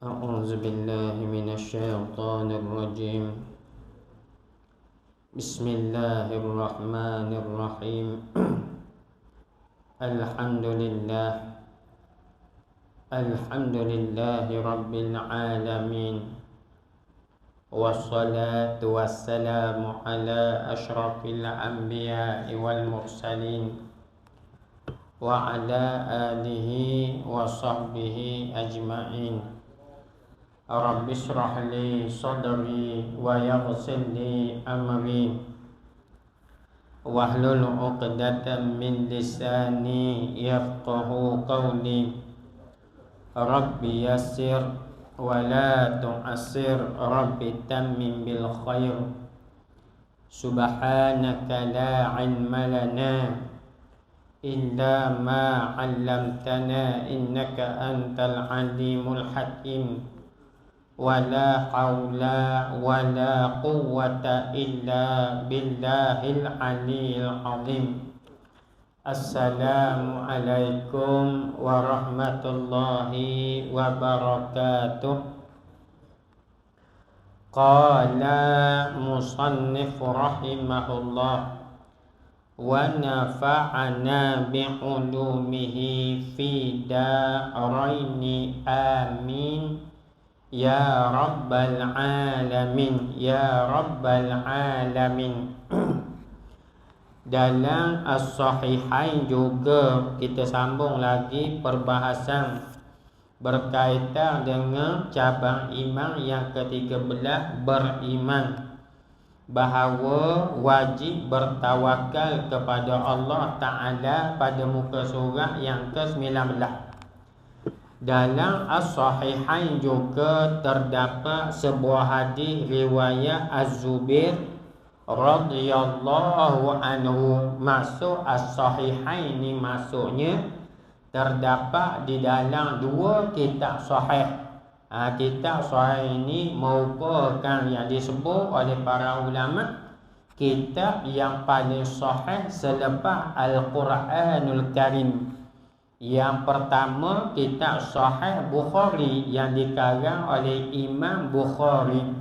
أعوذ بالله من الشيطان الرجيم. بسم الله الرحمن الرحيم. الحمد لله رب العالمين، والصلاة والسلام على أشرف الأنبياء والمرسلين وعلى آله وصحبه أجمعين. رب اشرح لي صدري ويسر لي أمري واحلل عقدة من لساني يفقه قولي. رب يسر ولا تعسر، رب تمم بالخير. سبحانك لا علم لنا إلا ما علمتنا إنك أنت العليم الحكيم. ولا حول ولا قوة إلا بالله العلي العظيم. السلام عليكم ورحمة الله وبركاته. قال مصنف رحمه الله: ونفعنا بعلومه في دارين آمين ya rabbal alamin, ya rabbal alamin. Dalam As-Sahihain juga kita sambung lagi perbahasan berkaitan dengan cabang iman yang ke-13, beriman bahawa wajib bertawakal kepada Allah Ta'ala pada muka surah yang ke-19. Dalam As-Sahihain juga terdapat sebuah hadis riwayat Az-Zubair radhiyallahu anhu. Masuk As-Sahihain ni maksudnya terdapat di dalam dua kitab sahih. Kitab sahih ini merupakan yang disebut oleh para ulama kitab yang paling sahih selepas Al-Quranul Karim. Yang pertama, kitab Sahih Bukhari yang dikarang oleh Imam Bukhari.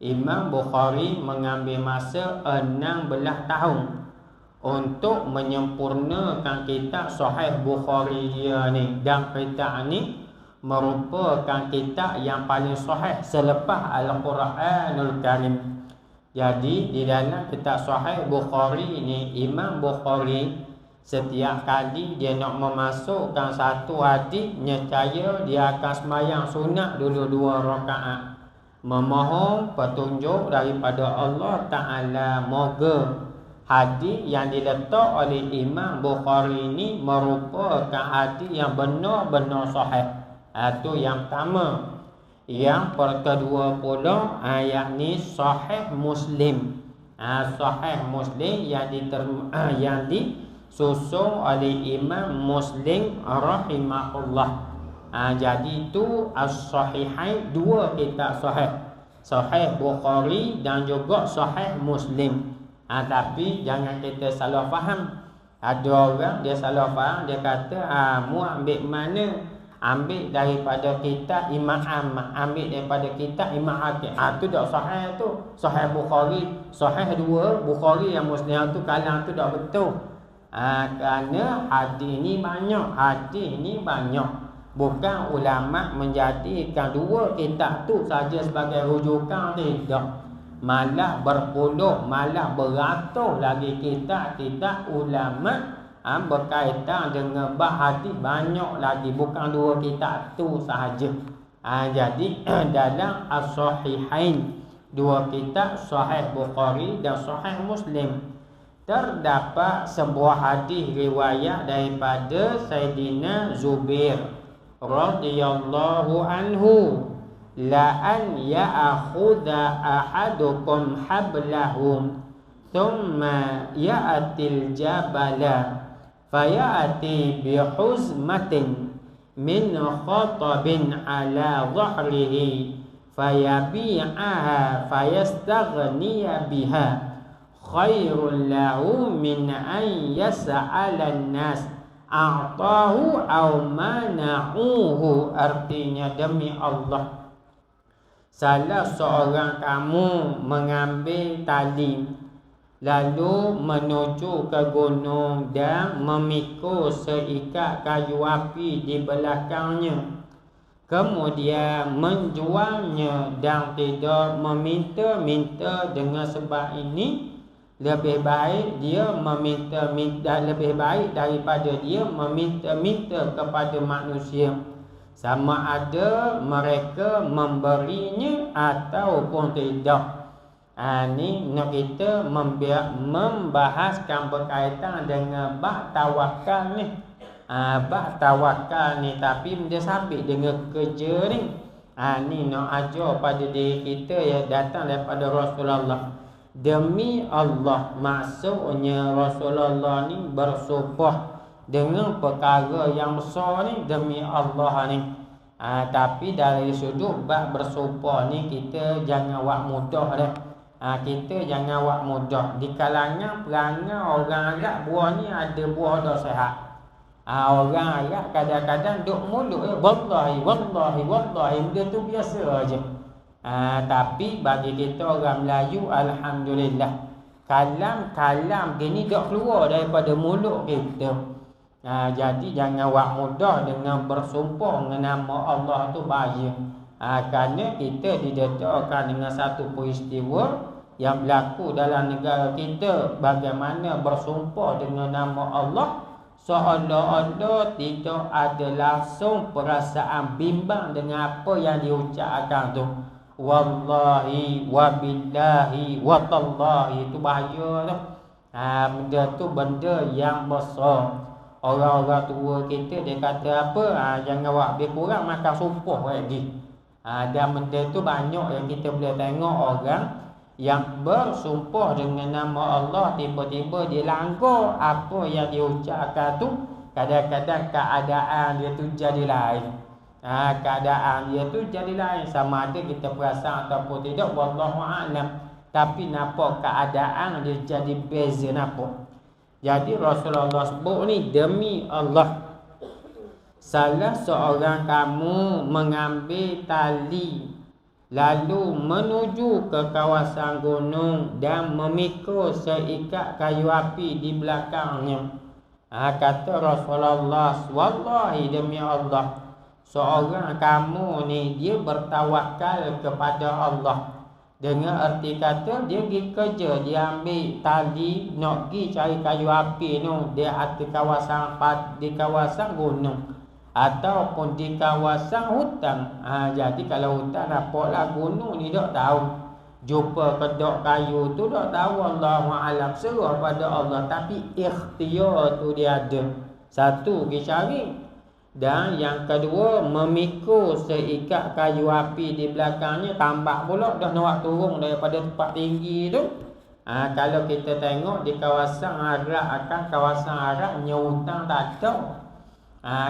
Imam Bukhari mengambil masa 16 tahun untuk menyempurnakan kitab Sahih Bukhari dia ni. Dan kitab ni merupakan kitab yang paling sahih selepas Al-Quranul Karim. Jadi di dalam kitab Sahih Bukhari ni, Imam Bukhari setiap kali dia nak memasukkan satu hadis, nyecaya dia akan sembahyang sunat dulu 2 rakaat, memohon petunjuk daripada Allah Ta'ala. Moga hadis yang diletak oleh Imam Bukhari ini merupakan hadis yang benar-benar sahih. Itu yang pertama. Yang kedua pula, yakni Sahih Muslim. Sahih Muslim yang disusun oleh Imam Muslim rahimahullah. Jadi itu As-Sahihain, dua kitab sahih, Sahih Bukhari dan juga Sahih Muslim. Tapi jangan kita salah faham. Ada orang dia salah faham, dia kata mu ambil mana? Ambil daripada kitab Imam Ahmad, ambil daripada kitab Imam Hakim. Itu dah sahih tu. Sahih Bukhari, sahih dua, Bukhari yang Muslim tu kalang tu dah betul. Kerana hadis ni banyak. Bukan ulama menjadikan dua kitab tu saja sebagai rujukan, tidak. Malah berpuluh, malah beratus lagi kitab-kitab ulama berkaitan dengan bab hadis banyak lagi, bukan dua kitab tu sahaja. Jadi dalam As-Sahihain, dua kitab Sahih Bukhari dan Sahih Muslim, terdapat sebuah hadis riwayat daripada Sayyidina Zubair radhiyallahu anhu, la an ya'khudha ahadukum hablahum thumma ya'til jabala fayati bihuzmatin min khatabin ala dhahrihi fayabi'aha fayastaghniya biha khairul lahu min an yas'ala an-nas a'tahu au mana'uhu, artinya demi Allah, salah seorang kamu mengambil tali lalu menuju ke gunung dan memikul seikat kayu api di belakangnya, kemudian menjualnya dan tidak meminta-minta. Dengan sebab ini lebih baik dia meminta-minta, lebih baik daripada dia meminta-minta kepada manusia, sama ada mereka memberinya ataupun tidak. Ni nak kita membahaskan berkaitan dengan bab tawakal ni. Bab tawakal ni, tapi dia sabit dengan kerja ni. Ni nak ajar pada diri kita yang datang daripada Rasulullah. Demi Allah, maksudnya Rasulullah ni bersumpah dengan perkara yang besar ni, demi Allah ni. Tapi dari sudut bab bersumpah ni, kita jangan buat mudah dah. Kita jangan buat mudah. Di kalangan perangai orang Arab, buah ni ada buah dah sehat. Orang Arab kadang-kadang duk mulut wallahi wallahi wallahi, benda tu biasa aja. Tapi bagi kita orang Melayu, alhamdulillah, kalam gini duk keluar daripada mulut kita. Jadi jangan buat mudah dengan bersumpah dengan nama Allah tu bahaya. Kerana kita didedahkan dengan satu peristiwa yang berlaku dalam negara kita, bagaimana bersumpah dengan nama Allah seolah-olah tidak ada langsung perasaan bimbang dengan apa yang diucapkan tu. Wallahi wabillahi watallahi, itu bahaya tu. Benda tu benda yang besar. Orang-orang tua kita dia kata apa? Jangan buat lebih kurang makan sumpah lagi. Dan benda tu banyak yang kita boleh tengok orang yang bersumpah dengan nama Allah, tiba-tiba dia langgar apa yang diucapkan tu. Kadang-kadang keadaan dia tu jadi lain. Keadaan dia tu jadi lain, sama ada kita perasan ataupun tidak, wallahu a'lam. Tapi nampak keadaan dia jadi beza nampak. Jadi Rasulullah sebut ni, demi Allah, salah seorang kamu mengambil tali lalu menuju ke kawasan gunung dan memikul seikat kayu api di belakangnya. Kata Rasulullah, wallahi demi Allah, seorang kamu ni dia bertawakal kepada Allah. Dengan arti kata dia pergi kerja, dia ambil tali nak pergi cari kayu api tu di kawasan gunung ataupun di kawasan hutan. Jadi kalau hutan nampaklah, gunung ni tak tahu. Jumpa kedok kayu tu tak tahu, Allahu a'lam, serah pada Allah. Tapi ikhtiar tu dia ada. Satu, pergi cari. Dan yang kedua, memikul seikat kayu api di belakangnya. Tambak pula dah nak turun daripada tempat tinggi tu. Kalau kita tengok di kawasan Arab, kawasan Arab hutan tak ada.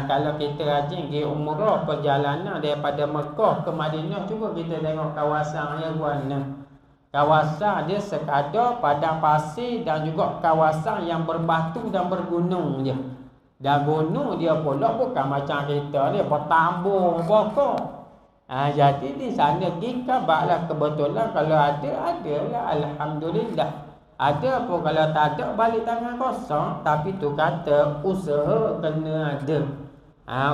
Kalau kita rajin pergi umrah perjalanan daripada Mekah ke Madinah, cuba kita tengok kawasan yang mana. Kawasan dia sekadar padang pasir dan juga kawasan yang berbatu dan bergunung je. Dan gunung dia pula bukan macam kita ni bertambur pokok. Jadi di sana kita baklah kebetulan, kalau adalah alhamdulillah. Ada pun kalau tak ada, balik tangan kosong. Tapi tu kata usaha kena ada.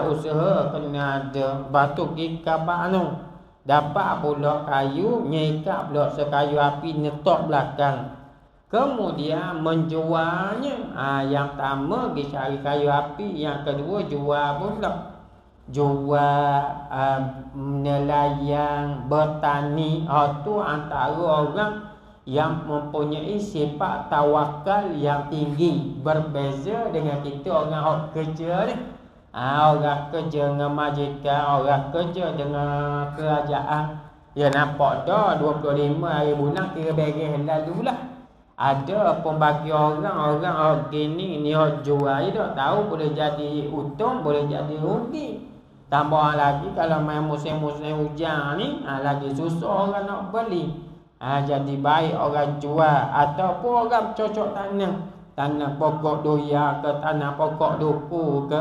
Usaha kena ada. Batu kita bakno dapat pula kayu, nyikat pula sekayu api netok belakang. Kemudian menjualnya. Yang pertama pergi cari kayu api, yang kedua jual pula. Jual nelayan, bertani. Tu antara orang yang mempunyai sifat tawakal yang tinggi. Berbeza dengan kita orang yang kerja ni. Orang kerja dengan majikan, orang kerja dengan kerajaan. Ya nampak dah 25 hari bulan kira beres lalu lah. Ada pun bagi orang gini ni jual je tak tahu, boleh jadi untung, boleh jadi rugi. Tambah lagi kalau main musim-musim hujan ni, lagi susah orang nak beli. Jadi baik orang jual ataupun orang cocok tanam. tanam pokok doya ke, tanam pokok duku ke,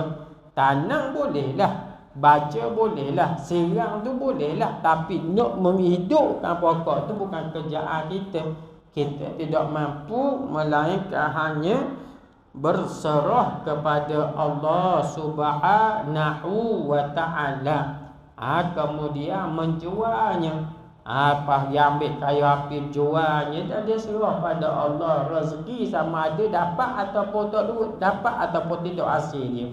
tanam bolehlah, baca bolehlah, serang tu bolehlah, tapi nak menghidupkan pokok tu bukan kerjaan kita. Kita tidak mampu, melainkan hanya berserah kepada Allah Subhanahu wa ta'ala. Kemudian menjualnya. Apa dia ambil kayu api jualnya, dan dia serah pada Allah. Rezeki sama ada dapat ataupun tak duit, dapat ataupun tidak hasil dia.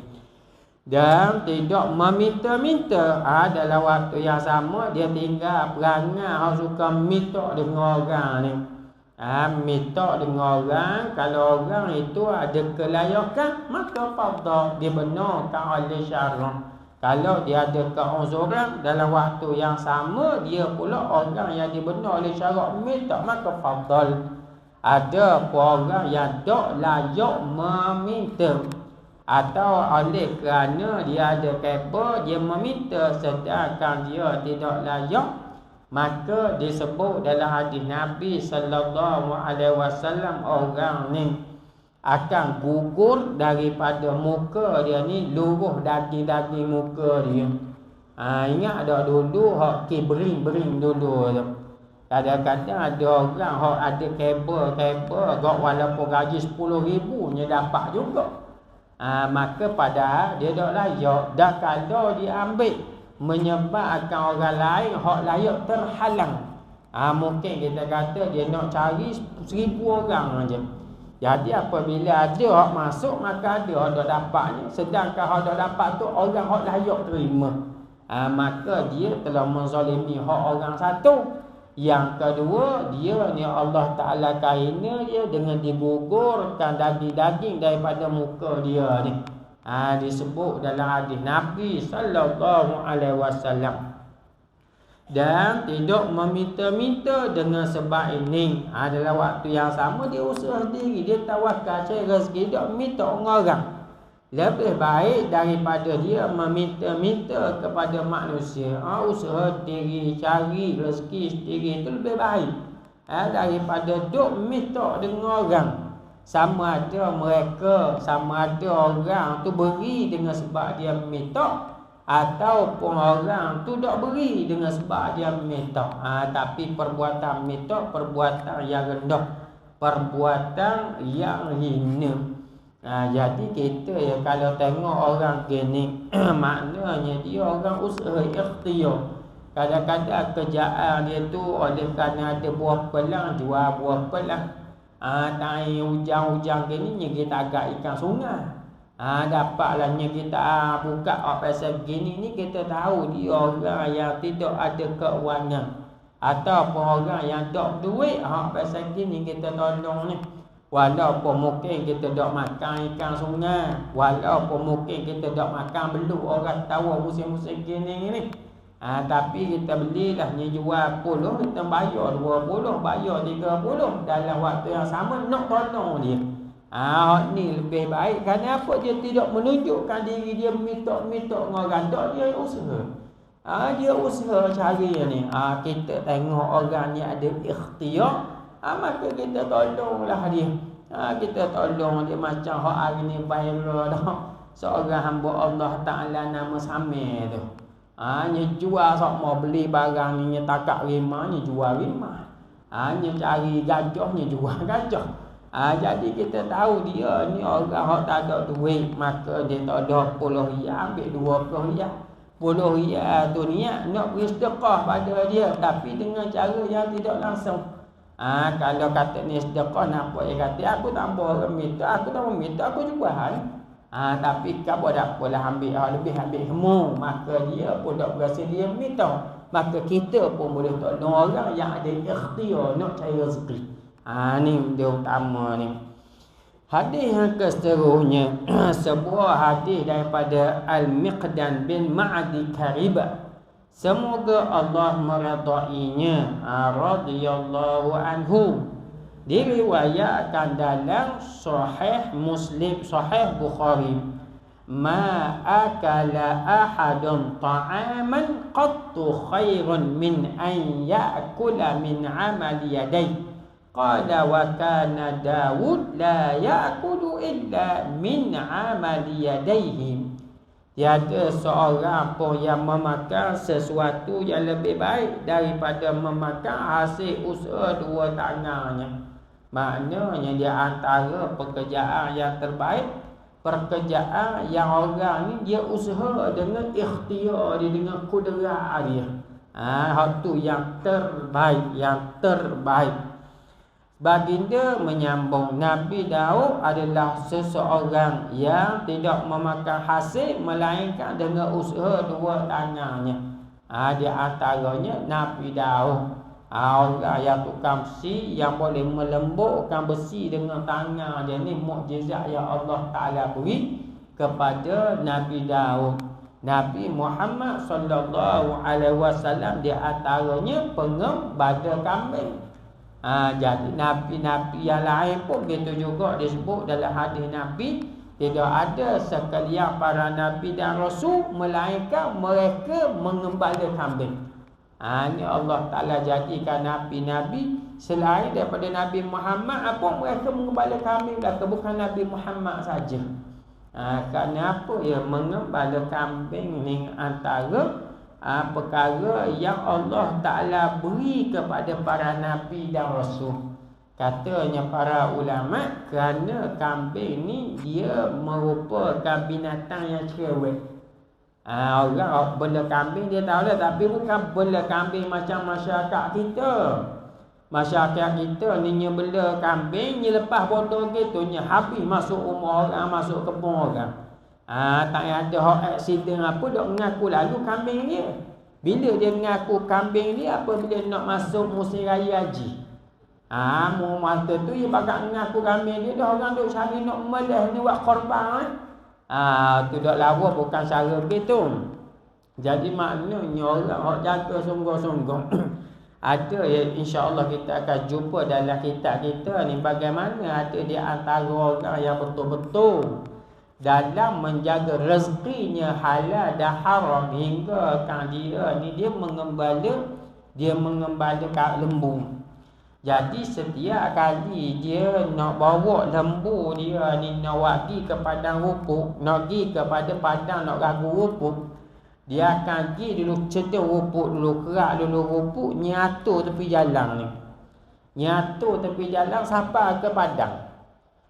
Dan tidak meminta-minta. Dalam waktu yang sama dia tinggal perangai orang suka minta dengan orang ni. Minta dengan orang. Kalau orang itu ada kelayakan, maka fardhu dibenarkan oleh syarak. Kalau dia ada keuzuran dalam waktu yang sama, dia pula orang yang dibenar oleh syarak minta, maka fardhu. Ada orang yang tak layak meminta, atau oleh kerana dia ada kebal dia meminta sedangkan dia tidak layak, maka disebut dalam hadis Nabi sallallahu alaihi wasallam, orang ni akan gugur daripada muka dia ni, luruh daging-daging muka dia. Ingat tak dulu hak bering dulu tu. Kadang-kadang ada orang hak ada kabel gak walaupun gaji 10,000 nya dapat juga. Maka padahal dia tak layak. Dan kalau dia ambil menyebabkan orang lain hak layak terhalang, mungkin kita kata dia nak cari 1,000 orang aja. Jadi apabila ada hak masuk, maka ada hak dak dapatnya. Sedangkan hak dak dapat tu orang hak layak terima. Maka dia telah menzalimi hak orang satu. Yang kedua, dia ni Allah Ta'ala kaina dia dengan digugurkan daging-daging daripada muka dia ni. Disebut dalam hadis Nabi sallallahu alaihi wasallam. Dan tidak meminta-minta dengan sebab ini. Dalam waktu yang sama dia usaha sendiri, dia tawakal cari rezeki, tidak minta orang. Lebih baik daripada dia meminta-minta kepada manusia. Usaha sendiri, cari rezeki sendiri, itu lebih baik daripada duk minta dengan orang. Sama ada mereka, sama ada orang tu beri dengan sebab dia minta, ataupun orang tu tak beri dengan sebab dia minta. Tapi perbuatan minta perbuatan yang rendah, perbuatan yang hina. Jadi kita kalau tengok orang gini maknanya dia orang usaha ikhtiar. Kadang-kadang kerjaan dia tu oleh kerana ada buah pelang, jual buah pelang. Tai hujan-hujan gini kita agak ikan sungai. Dapatlah kita buka pasal begini ni, kita tahu dia orang yang tidak ada keuangan ataupun orang yang tak duit. Pasal gini kita tolong ni. Walaupun mungkin kita tak makan ikan sungai, walaupun mungkin kita tak makan beluk orang tahu musim-musim gini ni, tapi kita belilah, ni jual 10, kita bayar 20, bayar 30 dalam waktu yang sama, nak tolong dia. Ni lebih baik. Kenapa dia tidak menunjukkan diri dia minta-minta dengan orang? Tak, dia usaha. Dia usaha cari ni. Kita tengok orang ni ada ikhtiar, maka kita tolonglah dia. Kita tolong dia macam hak hari ni viral dah. Seorang hamba Allah Ta'ala nama Samir tu. Dia jual sama beli barang ni, takak rimah ni jual rimah. Dia cari gajah ni jual gajah. Jadi kita tahu dia ni orang yang tak ada duit, maka dia tak ada 10 riyal, ambil 20 riyal. 10 riyal tu niat nak beri sedekah pada dia, tapi dengan cara yang tidak langsung. Kalau kata ni sedekah, nampak dia kata aku tak mau orang minta, aku tak mau minta, aku jual. Tapi kalau tak apalah ambil lebih ambil semua, maka dia pun tak berasa dia minta. Maka kita pun boleh tolong orang yang ada ikhtiar nak cari rezeki. Ni dia utama ni. Hadis yang seterusnya sebuah hadis daripada Al-Miqdan bin Ma'di Karib. Semoga Allah meridainya radhiyallahu anhu. Diriwayatkan dalam Sahih Muslim, Sahih Bukhari, ma akala ahadun ta'aman qattu khairun min an ya'kula min amali yadayhi Qala wa kana Daud la ya'kulu illa min 'amali yadayhi. Tiada seorang pun yang memakan sesuatu yang lebih baik daripada memakan hasil usaha dua tangannya. Maknanya dia antara pekerjaan yang terbaik, pekerjaan yang orang ni dia usaha dengan ikhtiar dia, dengan kudrat dia. Hak tu yang terbaik, yang terbaik. Baginda menyambung, Nabi Daud adalah seseorang yang tidak memakan hasil melainkan dengan usaha dua tangannya. Di antaranya Nabi Daud, orang yang tukang besi, yang boleh melembutkan besi dengan tangan dia. Ni mukjizat yang Allah Ta'ala beri kepada Nabi Daud. Nabi Muhammad sallallahu alaihi wasallam di antaranya pengembala kambing. Jadi nabi-nabi yang lain pun begitu juga disebut dalam hadis Nabi, tidak ada sekalian para nabi dan rasul melainkan mereka mengembala kambing. Ini Allah Ta'ala jadikan nabi-nabi selain daripada Nabi Muhammad apa mereka mengembala kambing, bukan Nabi Muhammad saja. Kenapa ya mengembala kambing ni antara perkara yang Allah Ta'ala beri kepada para Nabi dan Rasul. Katanya para ulama, kerana kambing ni dia merupakan binatang yang cerewet. Orang bela kambing dia tahu lah, tapi bukan bela kambing macam masyarakat kita. Masyarakat kita ni bela kambing, ni lepas potong gitu, ni habis masuk rumah orang, masuk kebun orang. Tak ada hak aksiden apa dok mengaku lalu kambing dia. Bila dia mengaku kambing dia apabila nak masuk musim raya haji. Mu masa tu dia bakal mengaku kambing dia, dah orang duk cari nak melih ni buat korban. Tu dok lawa bukan cara begitu. Jadi maknanya orang hak jaga sungguh-sungguh. Ada ya, insya-Allah kita akan jumpa dalam kitab kita ni bagaimana ada di antara orang yang betul-betul dalam menjaga rezekinya halal dan haram, hingga kan dia ni dia mengembala lembu. Jadi setiap kali dia nak bawa lembu dia ni nak pergi ke padang rumput, nak pergi kepada padang nak ragu rumput, dia akan pergi dulu cedah rumput dulu, kerak dulu rumput, nyatu tepi jalan ni. Nyatu tepi jalan sampai ke padang.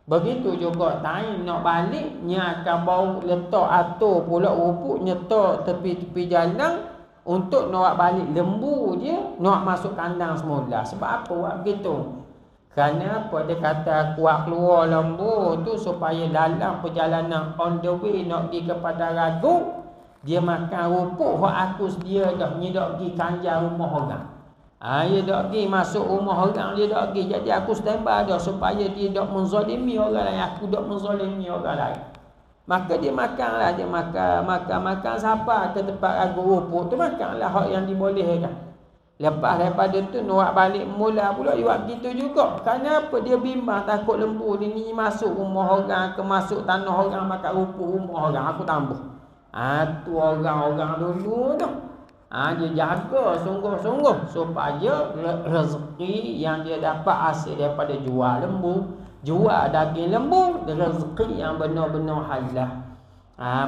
Begitu juga time nak balik, nya akan bawa letak atur pula rumput, nyetak tepi-tepi jalan untuk nak balik lembu dia, nak masuk kandang semula. Sebab apa buat begitu? Kerana apa dia kata kuat keluar lembu tu supaya dalam perjalanan on the way nak pergi kepada ragu, dia makan rumput hak aku sedia dah, ni dak pergi kanjar rumah orang. Dia dak pergi masuk rumah orang, dia dak pergi. Jadi aku standby dah supaya dia dak menzalimi orang lain, aku dak menzalimi orang lain. Maka dia makanlah, dia makan sampai ke tempat ragu rumput tu, makanlah hak yang dibolehkan. Lepas daripada tu nak balik mula pula dia buat begitu juga. Kenapa dia bimbang takut lembu ni masuk rumah orang, ke masuk tanah orang, makan rumput rumah orang, aku tambah. Tu orang-orang dulu tu. Dia jaga sungguh-sungguh supaya rezeki yang dia dapat hasil daripada jual lembu, jual daging lembu, rezeki yang benar-benar halal.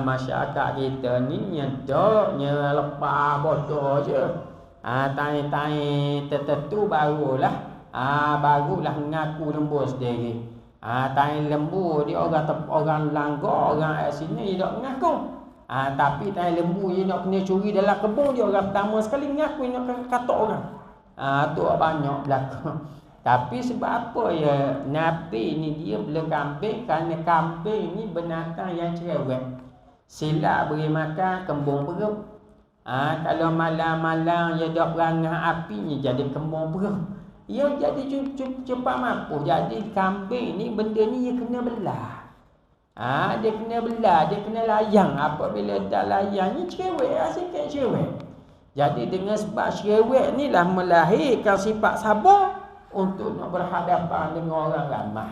Masyarakat kita ni nyedoknya lepas bodoh je. Tain-tain tertentu barulah mengaku lembu sendiri. Tain lembu dia orang langgar, orang kat sini dia tak mengaku. Tapi tai lembu dia nak kena curi dalam kebun dia, orang pertama sekali mengaku nak kata orang. Tu banyak berlaku. Tapi sebab apa ya Nabi ni dia bela kambing, kerana kambing ni binatang yang cerewet. Silap beri makan kembung perut. Kalau malam-malam dia dak perangai apinya jadi kembung perut. Ia jadi cepat mampu. Jadi kambing ni benda ni dia kena belah. Dia kena belah, dia kena layang. Apabila dah layang ni cerewet, sikit cerewet. Jadi dengan sebab cerewet ni lah melahirkan sifat sabar untuk nak berhadapan dengan orang ramah.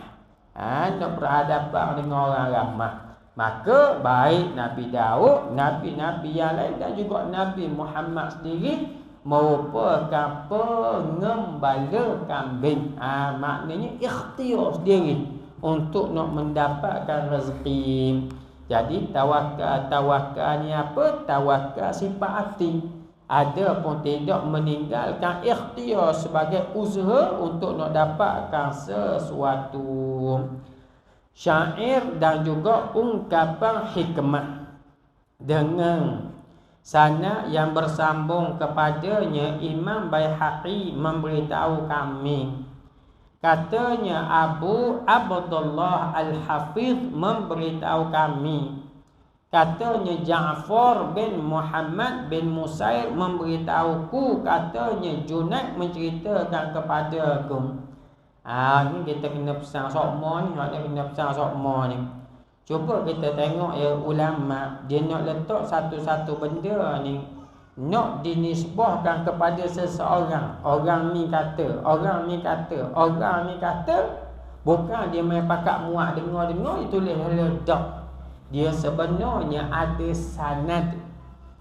Nak berhadapan dengan orang ramah. Maka baik Nabi Daud, Nabi-Nabi yang lain dan juga Nabi Muhammad sendiri merupakan pengembala kambing. Maknanya ikhtiar sendiri untuk nak mendapatkan rezeki. Jadi tawakal ni apa? Tawakal sifat hati. Ada pun tidak meninggalkan ikhtiar sebagai usaha untuk nak dapatkan sesuatu. Syair dan juga ungkapan hikmah dengan sana yang bersambung kepadanya, Imam Baihaqi memberitahu kami, katanya Abu Abdullah Al-Hafiz memberitahu kami, katanya Ja'far bin Muhammad bin Musair memberitahuku, katanya Junaid menceritakan kepadaku. Ni kita kena pesan sokmo ni, kita kena pesan sokmo ni. Cuba kita tengok ya ulama, dia nak letak satu-satu benda ni nak dinisbahkan kepada seseorang. Orang ni kata, orang ni kata, orang ni kata, bukan dia main pakat muak dengar-dengar dia tulis ledak. Dia sebenarnya ada sanad.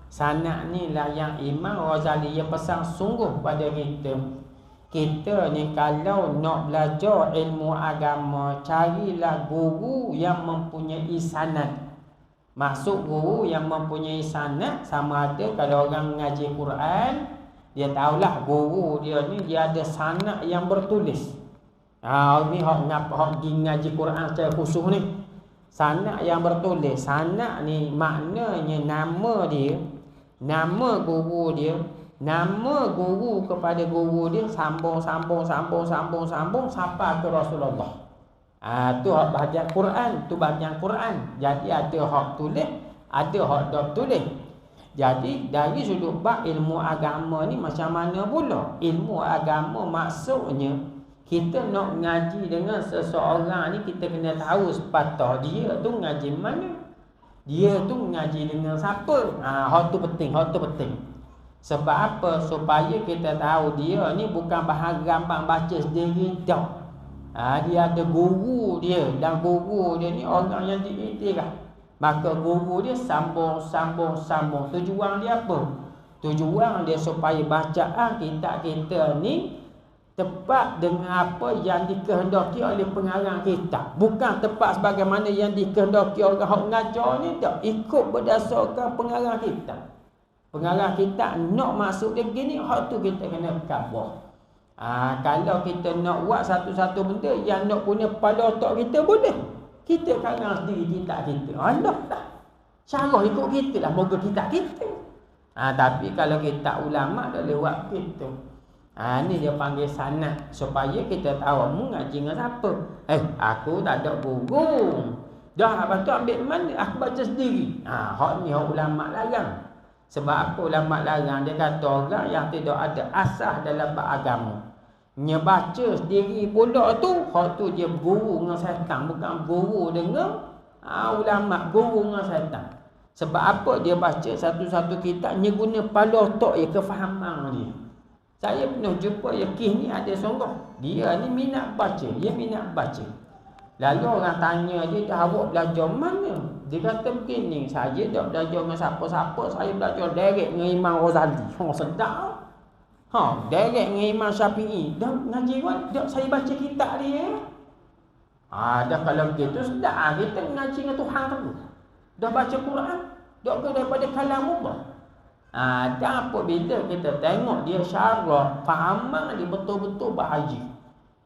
Sanad ni lah yang Imam Ghazali yang pesan sungguh pada kita. Kita ni kalau nak belajar ilmu agama, carilah guru yang mempunyai sanad. Maksud guru yang mempunyai sanad, sama ada kalau orang mengaji Quran, dia tahulah guru dia ni dia ada sanad yang bertulis. Ni hak pergi ngaji Quran secara khusus ni. Sanad yang bertulis. Sanad ni maknanya nama dia, nama guru dia, nama guru kepada guru dia, sambung sampai ke Rasulullah. Tu hak bahagian Quran, tu bahagian Quran. Jadi ada hak tulis, ada hak tak tulis. Jadi dari sudut bab ilmu agama ni macam mana pula? Ilmu agama maksudnya kita nak ngaji dengan seseorang ni, kita kena tahu sepatah dia tu ngaji mana, dia tu ngaji dengan siapa. Hak tu penting, hak tu penting. Sebab apa? Supaya kita tahu dia ni bukan bahan gampang baca sendiri dah. Dia ada guru dia, dan guru dia ni orang yang diiktiraf. Maka guru dia sambung. Tujuan dia apa? Tujuan dia supaya bacaan kita ni tepat dengan apa yang dikehendaki oleh pengarang kitab. Bukan tepat sebagaimana yang dikehendaki orang hak ngajar ni, tak. Ikut berdasarkan pengarang kitab. Pengarang kita nak masuk dia gini, hak tu kita kena kabur. Kalau kita nak buat satu-satu benda yang nak guna pada otak kita, boleh. Kita karang sendiri kitab kita. Allah dah. Syarah ikut kita lah, moga kitab kita. Tapi kalau kitab ulama' dah lewat kita. Ni dia panggil sanad, supaya kita tahu mu ngaji dengan siapa. Aku tak ada guru. Dah, lepas tu ambil mana? Aku baca sendiri. Hak ni hak ulama' larang. Sebab apa ulama' larang? Dia kata orang yang tidak ada asas dalam bab agama, dia baca sendiri pula tu, hak tu dia guru dengan syaitan, bukan guru dengan ulama', guru dengan syaitan. Sebab apa? Dia baca satu-satu kitab, dia guna kepala otak dia, kefahaman dia. Saya pernah jumpa yakih ni ada sungguh. Dia ni minat baca, dia minat baca. Lalu orang tanya dia, awak belajar mana? Dia kata begini, saya tak belajar dengan siapa-siapa, saya belajar direct dengan Imam Ghazali. Sedap. Direct dengan Imam Syafi'i. Dah ngaji kan? Dah saya baca kitab dia. Dah kalau begitu sedap. Kita ngaji dengan Tuhan tu. Dah baca Quran, dah ke daripada kalam Allah. Dan apa bila kita tengok dia syarah, fahaman dia betul-betul bahagia.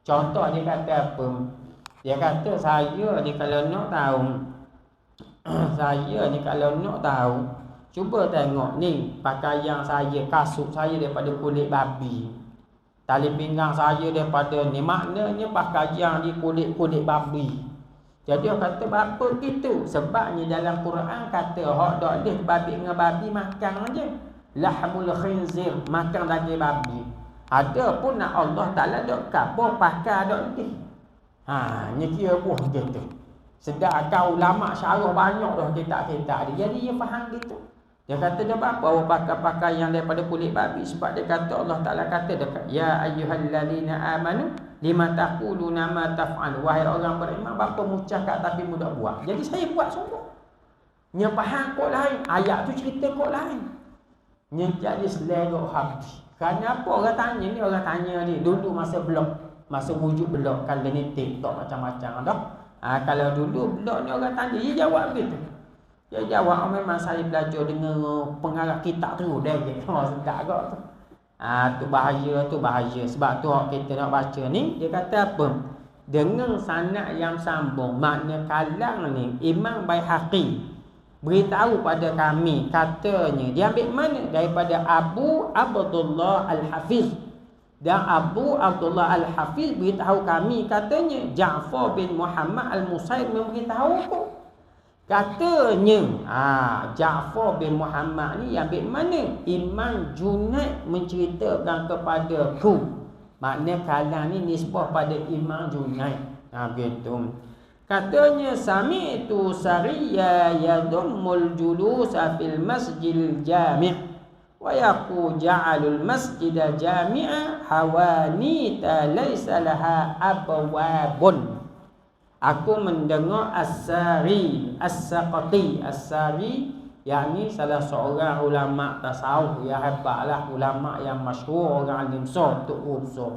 Contoh dia kata apa? Dia kata saya ni kalau nak tahu, saya ni kalau nak tahu, cuba tengok ni pakaian saya, kasut saya daripada kulit babi, tali pinggang saya daripada ni, maknanya pakaian di kulit babi. Jadi dia kata apa gitu? Sebabnya dalam Quran kata hak dak boleh babi dengan babi makan aja. Lahmul khinzir, makan daging babi. Ada pun nak Allah Taala dak kabur pakai dak ni. Ni kira buah gitu. Sedangkan ulama syarah banyak dah kitab-kitab dia. Jadi dia faham gitu. Dia kata dia apa? Awak pakai yang daripada kulit babi. Sebab dia kata Allah Ta'ala kata dekat, ya ayyuhallazina amanu lima taquluna ma taf'al. Wahai orang beriman, bapa mu cakap tapi mu tak buat. Jadi saya buat sungguh. Nya faham kok lain. Ayat tu cerita kok lain. Nya jadi selera hati. Kenapa orang tanya ni dulu masa blog, masa wujud blog, kalau ni TikTok macam-macam dah. Kalau dulu blog ni orang tanya, dia jawab gitu. Dia jawab memang saya belajar dengan pengarah kitab tu dah je. Sedap kau tu. Tu bahaya. Sebab tu kita nak baca ni, dia kata apa? Dengan sanad yang sambung, makna kalang ni Imam Baihaqi beritahu pada kami, katanya dia ambil mana daripada Abu Abdullah Al-Hafiz, dan Abu Abdullah Al-Hafiz beritahu kami, katanya Ja'far bin Muhammad Al-Musayyib memberitahu aku, katanya Ja'far bin Muhammad ni ambil mana Imam Junaid menceritakan kepada aku, makna kalang ni nisbah pada Imam Junaid. Begitu. Katanya sami'tu sariya yadummul julusa fil masjidil jami' wa yaqu ja'alul masjida jami'a hawanita laysa laha abwabun. Aku mendengar As-Sari As-Saqati. As-Sari yakni salah seorang ulama tasawuf yang hebatlah, ulama yang masyhur, orang alim Tok Ubso,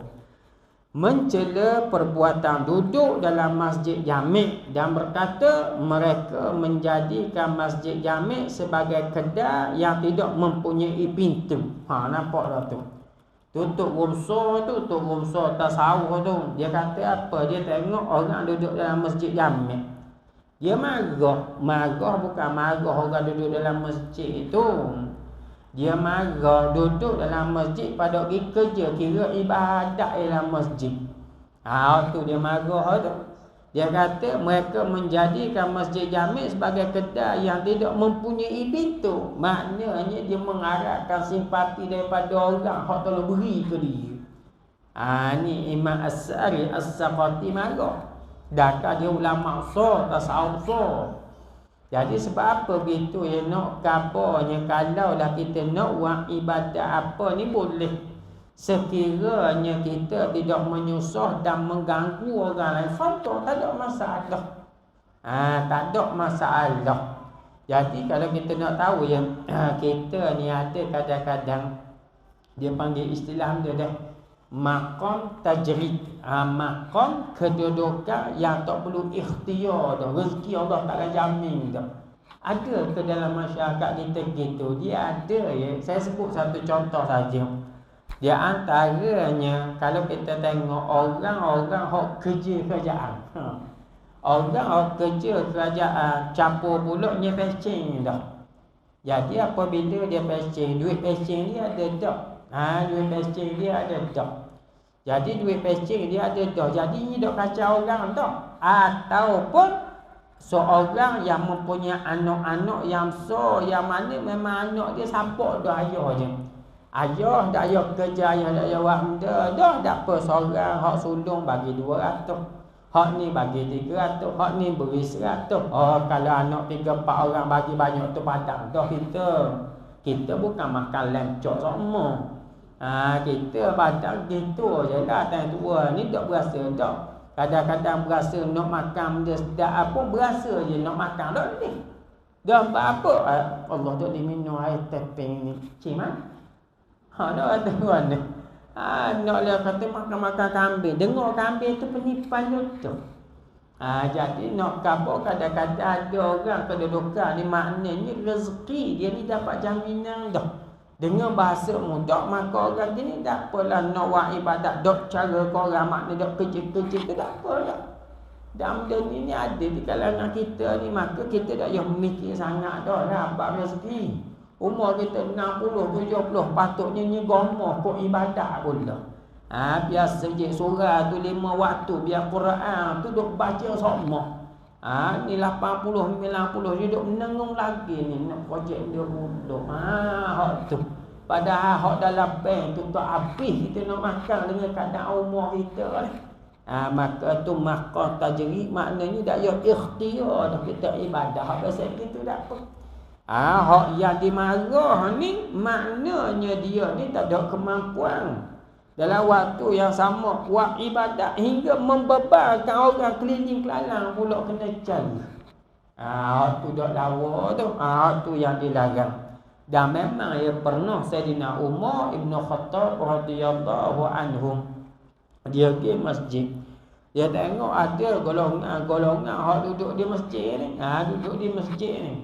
mencela perbuatan duduk dalam masjid jami' dan berkata mereka menjadikan masjid jami' sebagai kedai yang tidak mempunyai pintu. Nampak dah tu. Tok Ubso tasawuf tu, dia kata apa? Dia tengok orang duduk dalam masjid jami', dia marah bukan marah orang duduk dalam masjid itu. Dia marah duduk dalam masjid pada pergi kerja, kira ibadat dalam masjid. Tu dia marah tu. Dia kata mereka menjadikan masjid jami' sebagai kedai yang tidak mempunyai pintu. Maknanya dia mengharapkan simpati daripada orang hak tolong beri ke dia. Ni Imam As-Sari As-Saqati marah. Dakah dia ulama tasawuf. Jadi sebab apa begitu ya, nak kabarnya kalaulah kita nak buat ibadat apa ni boleh, sekiranya kita tidak menyusah dan mengganggu orang lain, faham, tak ada masalah. Tak ada masalah. Jadi kalau kita nak tahu ya, kita ni ada kadang-kadang dia panggil istilah dia dah maqam tajrid. Maqam kedudukan yang tak perlu ikhtiar dah, rezeki Allah takkan jamin dah. Ada ke dalam masyarakat kita gitu? Dia ada ya. Saya sebut satu contoh saja. Dia antaranya kalau kita tengok orang-orang hak kerja kerajaan. Orang kerja kerajaan campur pula ni pecing dah. Jadi apabila dia pecing, duit pecing dia ada tak? Duit pecing dia ada tak? Jadi duit pecing dia ada dah. Jadi ni dok kacau orang tak? Ataupun seorang yang mempunyai anak-anak yang besar, yang mana memang anak dia sampak dah ayah je. Ayah dak ayah kerja, ayah dak ayah buat benda dah, dak apa seorang hak sulung bagi 200. Hak ni bagi 300, hak ni beri 100. Kalau anak 3-4 orang bagi banyak tu padang dah kita. Kita bukan makan lemcok semua. Kita padang gitu je lah. Time tua ni tak berasa tak. Kadang-kadang berasa nak makan benda sedap apa, berasa je nak makan tak ni. Dah apa? Allah tak diminum air teping ni. Ciman? Dah ada mana. Naklah kata makan-makan kambing. Dengar kambing tu penipan tu. Jadi nak kabar kadang-kadang ada orang kedudukan ni, maknanya rezeki dia ni dapat jaminan dah. Dengan bahasa mudah, maka orang gini tak apalah nak buat ibadat dok cara korang, maknanya dok kerja-kerja tu tak apalah. Dan benda ni ada di kalangan kita ni, maka kita tak payah mikir sangat dah dapat rezeki. Umur kita 60, 70 patutnya ni gomoh kok ibadat pula. Biasa je surah tu 5 waktu, biar Quran tu duk baca semua. Ni 80, 90 dia duk menengung lagi ni nak projek dia pula. Hak tu. Padahal hak dalam bank tu tak habis kita nak makan dengan keadaan umur kita ni. Maka tu maqam tajrid, maknanya dak ya ikhtiar dah kita ibadah. Hak pasal gitu dak apa. Hak yang dimarah ni maknanya dia ni tak ada kemampuan dalam waktu yang sama buat ibadat hingga membebankan orang keliling kelalang pula kena cari. Tu dak lawa tu. Tu yang dilarang. Dan memang ia pernah Sayyidina Umar Ibn Khattab radhiyallahu anhu dia pergi masjid. Dia tengok ada golongan hak duduk di masjid ni. Duduk di masjid ni.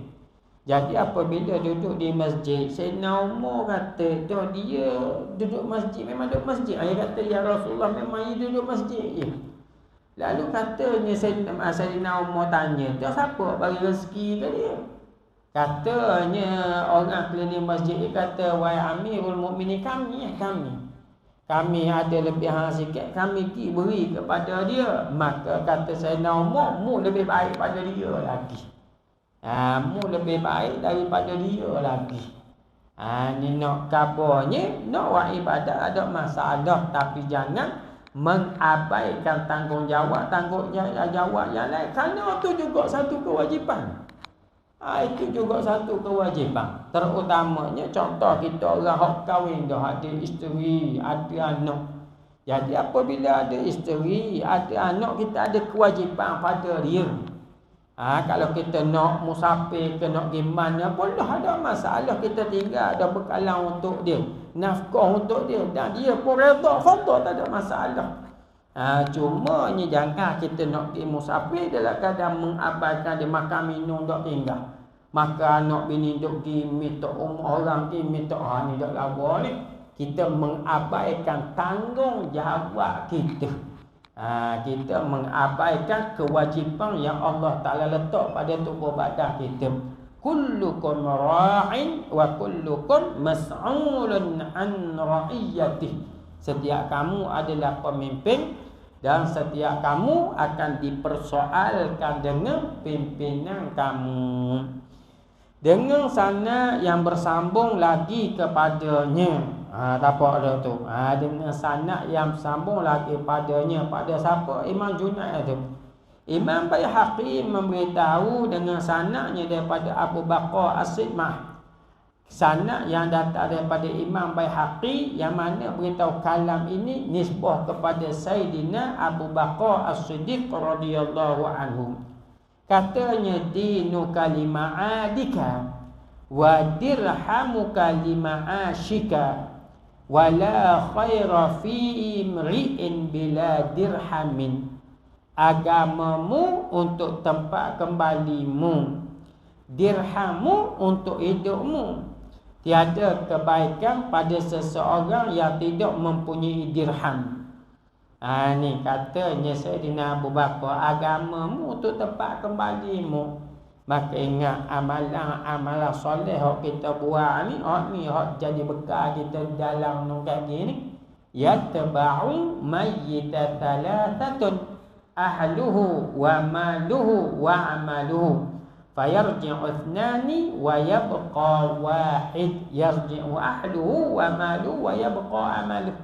Jadi apabila duduk di masjid, Sayyidina Umar kata, dia duduk masjid, memang duduk masjid. Dia kata, ya Rasulullah, memang dia duduk masjid je. Lalu katanya Sayyidina Umar tanya, tu siapa bagi rezeki ke dia? Katanya orang keliling masjid ni kata, wahai Amirul Mukminin, kami ada lebihan sikit, kami pergi beri kepada dia. Maka kata Sayyidina Umar, mu lebih baik pada dia lagi. Mu lebih baik daripada dia lagi. Ni nak kabarnya, nak buat ibadah ada masalah, tapi jangan mengabaikan tanggungjawab yang lain. Kerana itu juga satu kewajipan. Itu juga satu kewajipan. Terutamanya contoh kita orang hak kahwin dah, ada isteri, ada anak. Jadi apabila ada isteri, ada anak, kita ada kewajipan pada dia. Kalau kita nak musafir ke nak pergi mana pun dah ada masalah, kita tinggal ada bekalan untuk dia, nafkah untuk dia, dan dia pun redha, fadha, tak ada masalah. Cuma ni jangan kita nak pergi musafir dalam keadaan mengabaikan dia makan minum tak tinggal. Maka anak bini duk pergi minta orang pergi minta ni dak lawa ni. Kita mengabaikan tanggungjawab kita. Kita mengabaikan kewajipan yang Allah Ta'ala letak pada tubuh badan kita. Kullukum ra'in wa kullukum mas'ulun an ra'iyatih. Setiap kamu adalah pemimpin dan setiap kamu akan dipersoalkan dengan pimpinan kamu. Dengan sana yang bersambung lagi kepadanya. Tapak dah tu. Dengan sanad yang sambung lagi padanya. Pada siapa? Imam Junaid tu. Imam Baihaqi memberitahu dengan sanadnya daripada Abu Bakar As-Sidmah. Sanad yang datang daripada Imam Baihaqi yang mana beritahu kalam ini nisbah kepada Sayyidina Abu Bakar As-Siddiq radhiyallahu anhu. Katanya dinuka lima'adika wa dirhamuka lima'ashika wala khaira fi imri'in bila dirhamin. Agamamu untuk tempat kembalimu, dirhammu untuk hidupmu. Tiada kebaikan pada seseorang yang tidak mempunyai dirham. Ni katanya Sayyidina Abu Bakar, agamamu untuk tempat kembalimu. Maka ingat amalan soleh yang kita buat ni hak jadi bekal kita dalam nungkat gini. Yatba'u mayyita thalathatun ahluhu wa maluhu wa amaluhu fayarji'u ithnani wa yabqa wahid. Yarji'u ahluhu wa maluhu wa yabqa amaluhu.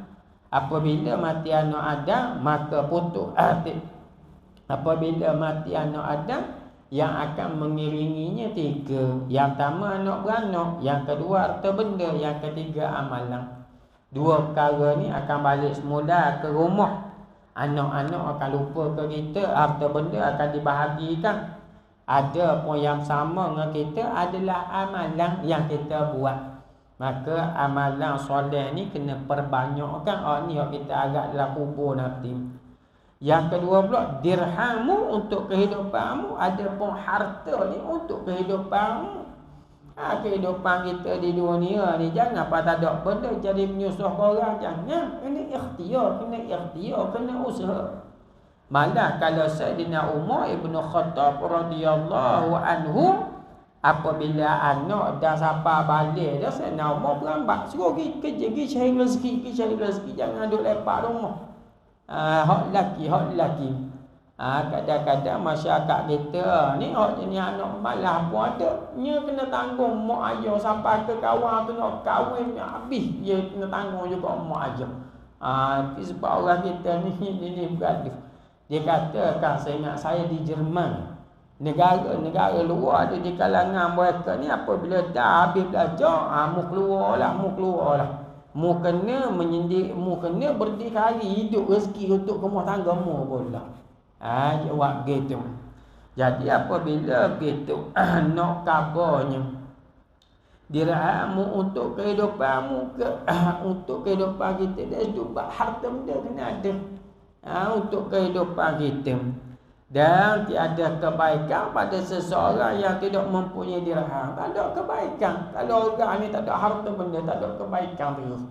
Apabila mati anak Adam, maka putus hati. Apabila mati anak Adam, yang akan mengiringinya tiga. Yang pertama anak beranak, yang kedua harta benda, yang ketiga amalan. Dua perkara ni akan balik semula ke rumah. Anak-anak akan lupa ke kita, harta benda akan dibahagikan. Ada pun yang sama dengan kita adalah amalan yang kita buat. Maka amalan soleh ni kena perbanyakkan. Ni yang kita agak dalam kubur nanti. Yang kedua pula, dirhammu untuk kehidupanmu. Ada pun harta ni untuk kehidupanmu. Kehidupan kita di dunia ni jangan pada tak ada benda jadi menyusah orang. Jangan. Kena ikhtiar, kena usaha. Malah kalau Sayyidina Umar Ibn Khattab radhiyallahu anhu, apabila anak dah sampai balik dah, Sayyidina Umar berambat, suruh pergi kerja, pergi cari rezeki, jangan duduk lepak rumah. Hak lelaki. Kadang-kadang masyarakat kita ni hak jenis anak malah pun ada. Dia kena tanggung mak ayah sampai ke kawan tu nak kahwin habis dia kena tanggung juga mak ayah. Sebab orang kita ni bergaduh. Dia katakan, saya ingat saya di Jerman, negara luar ada di kalangan mereka ni apabila dah habis belajar, mu keluar lah. Mu kena menyindir, mu kena berdikari hidup rezeki untuk rumah tangga mu pula. Jawab gitu. Jadi apabila gitu nak kabarnya dirhammu untuk kehidupanmu ke untuk kehidupan kita. Dan itu harta benda kena ada untuk kehidupan kita. Dan tiada kebaikan pada seseorang yang tidak mempunyai dirham. Tak ada kebaikan. Kalau orang ni tak ada harta benda, tak ada kebaikan terus.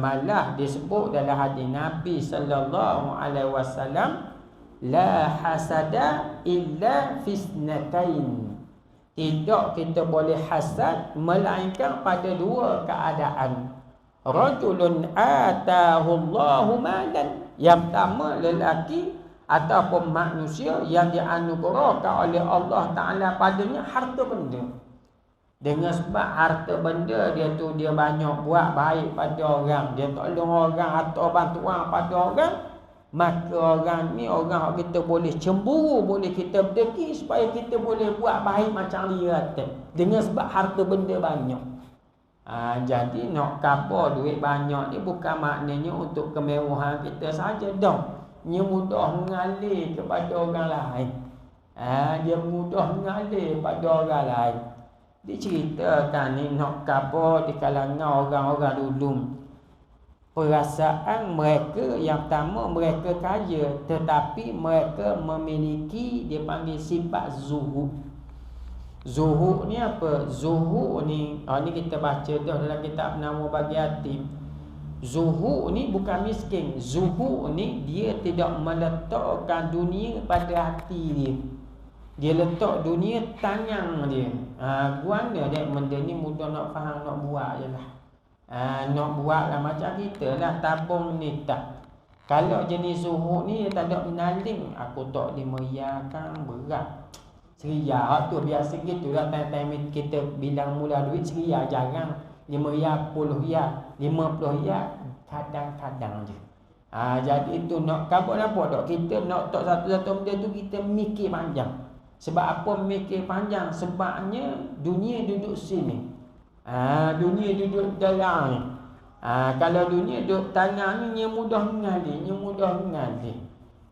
Malah disebut dalam hadis Nabi sallallahu alaihi wasallam, la hasada illa fisnatain. Tidak kita boleh hasad melainkan pada dua keadaan. Rajulun atahu Allahu malan. Yang pertama, lelaki ataupun manusia yang dianugerahkan oleh Allah Ta'ala padanya harta benda. Dengan sebab harta benda dia tu, dia banyak buat baik pada orang, dia tolong orang atau bantuan pada orang, maka orang ni, orang kita boleh cemburu, boleh kita berdeki supaya kita boleh buat baik macam dia kata. Dengan sebab harta benda banyak. Jadi nak khabar duit banyak ni bukan maknanya untuk kemewahan kita saja dah. Dia mudah mengalir kepada orang lain. Dia mudah mengalir pada orang lain. Diceritakan ni nak khabar di kalangan orang-orang dulu. Perasaan mereka yang pertama, mereka kaya, tetapi mereka memiliki, dia panggil sifat zuhud. Zuhud ni apa? Zuhud ni, ni kita baca dah dalam kitab Nama Bagi Yatim. Zuhud ni bukan miskin. Zuhud ni dia tidak meletakkan dunia pada hati dia. Dia letak dunia tangan dia. Guana dia benda ni mudah nak faham, nak buat je lah. Nak buat lah macam kita lah, tabung ni tak. Kalau jenis zuhud ni dia tak ada menaling. Aku tak dimeriahkan, berat. Seria tu biasa gitu lah. Time-time kita bilang mula duit seria, jarang. 5 riyal, 10 riyal, 50 riyal, kadang-kadang je. Jadi itu nak kabut apa tak? Kita nak tak satu-satu benda tu kita mikir panjang. Sebab apa mikir panjang? Sebabnya dunia duduk sini. Dunia duduk dalam ni. Kalau dunia duduk tanah ni, dia mudah mengalir, dia mudah mengalir.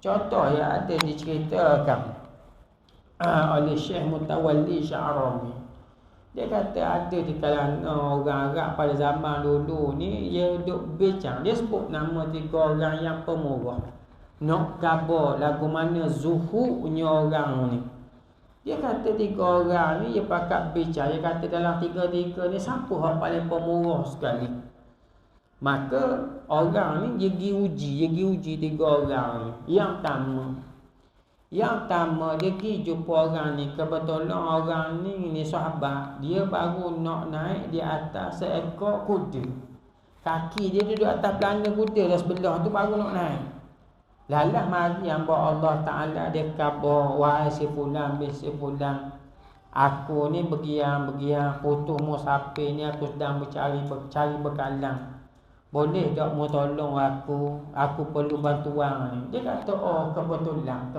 Contoh yang ada diceritakan oleh Syekh Mutawalli Sya'rami. Dia kata ada di kalangan orang Arab pada zaman dulu ni, dia duduk bincang. Dia sebut nama 3 orang yang pemurah. Nak khabar lagu mana zuhudnya orang ni. Dia kata 3 orang ni, dia pakat bincang. Dia kata dalam 3 ni siapa yang paling pemurah sekali. Maka orang ni dia pergi uji 3 orang ni. Yang pertama dia pergi jumpa orang ni. Kebetulan orang ni sahabat. Dia baru nak naik di atas seekor kuda. Kaki dia duduk atas pelana kuda dah sebelah tu, baru nak naik. Lalah mari hamba Allah Ta'ala dia khabar, wahai si fulan bin si fulan, aku ni begiang putus musafir ni, aku sedang cari bekalan. Boleh tak mu tolong aku? Aku perlu bantuan ni. Dia kata, oh kebetulan.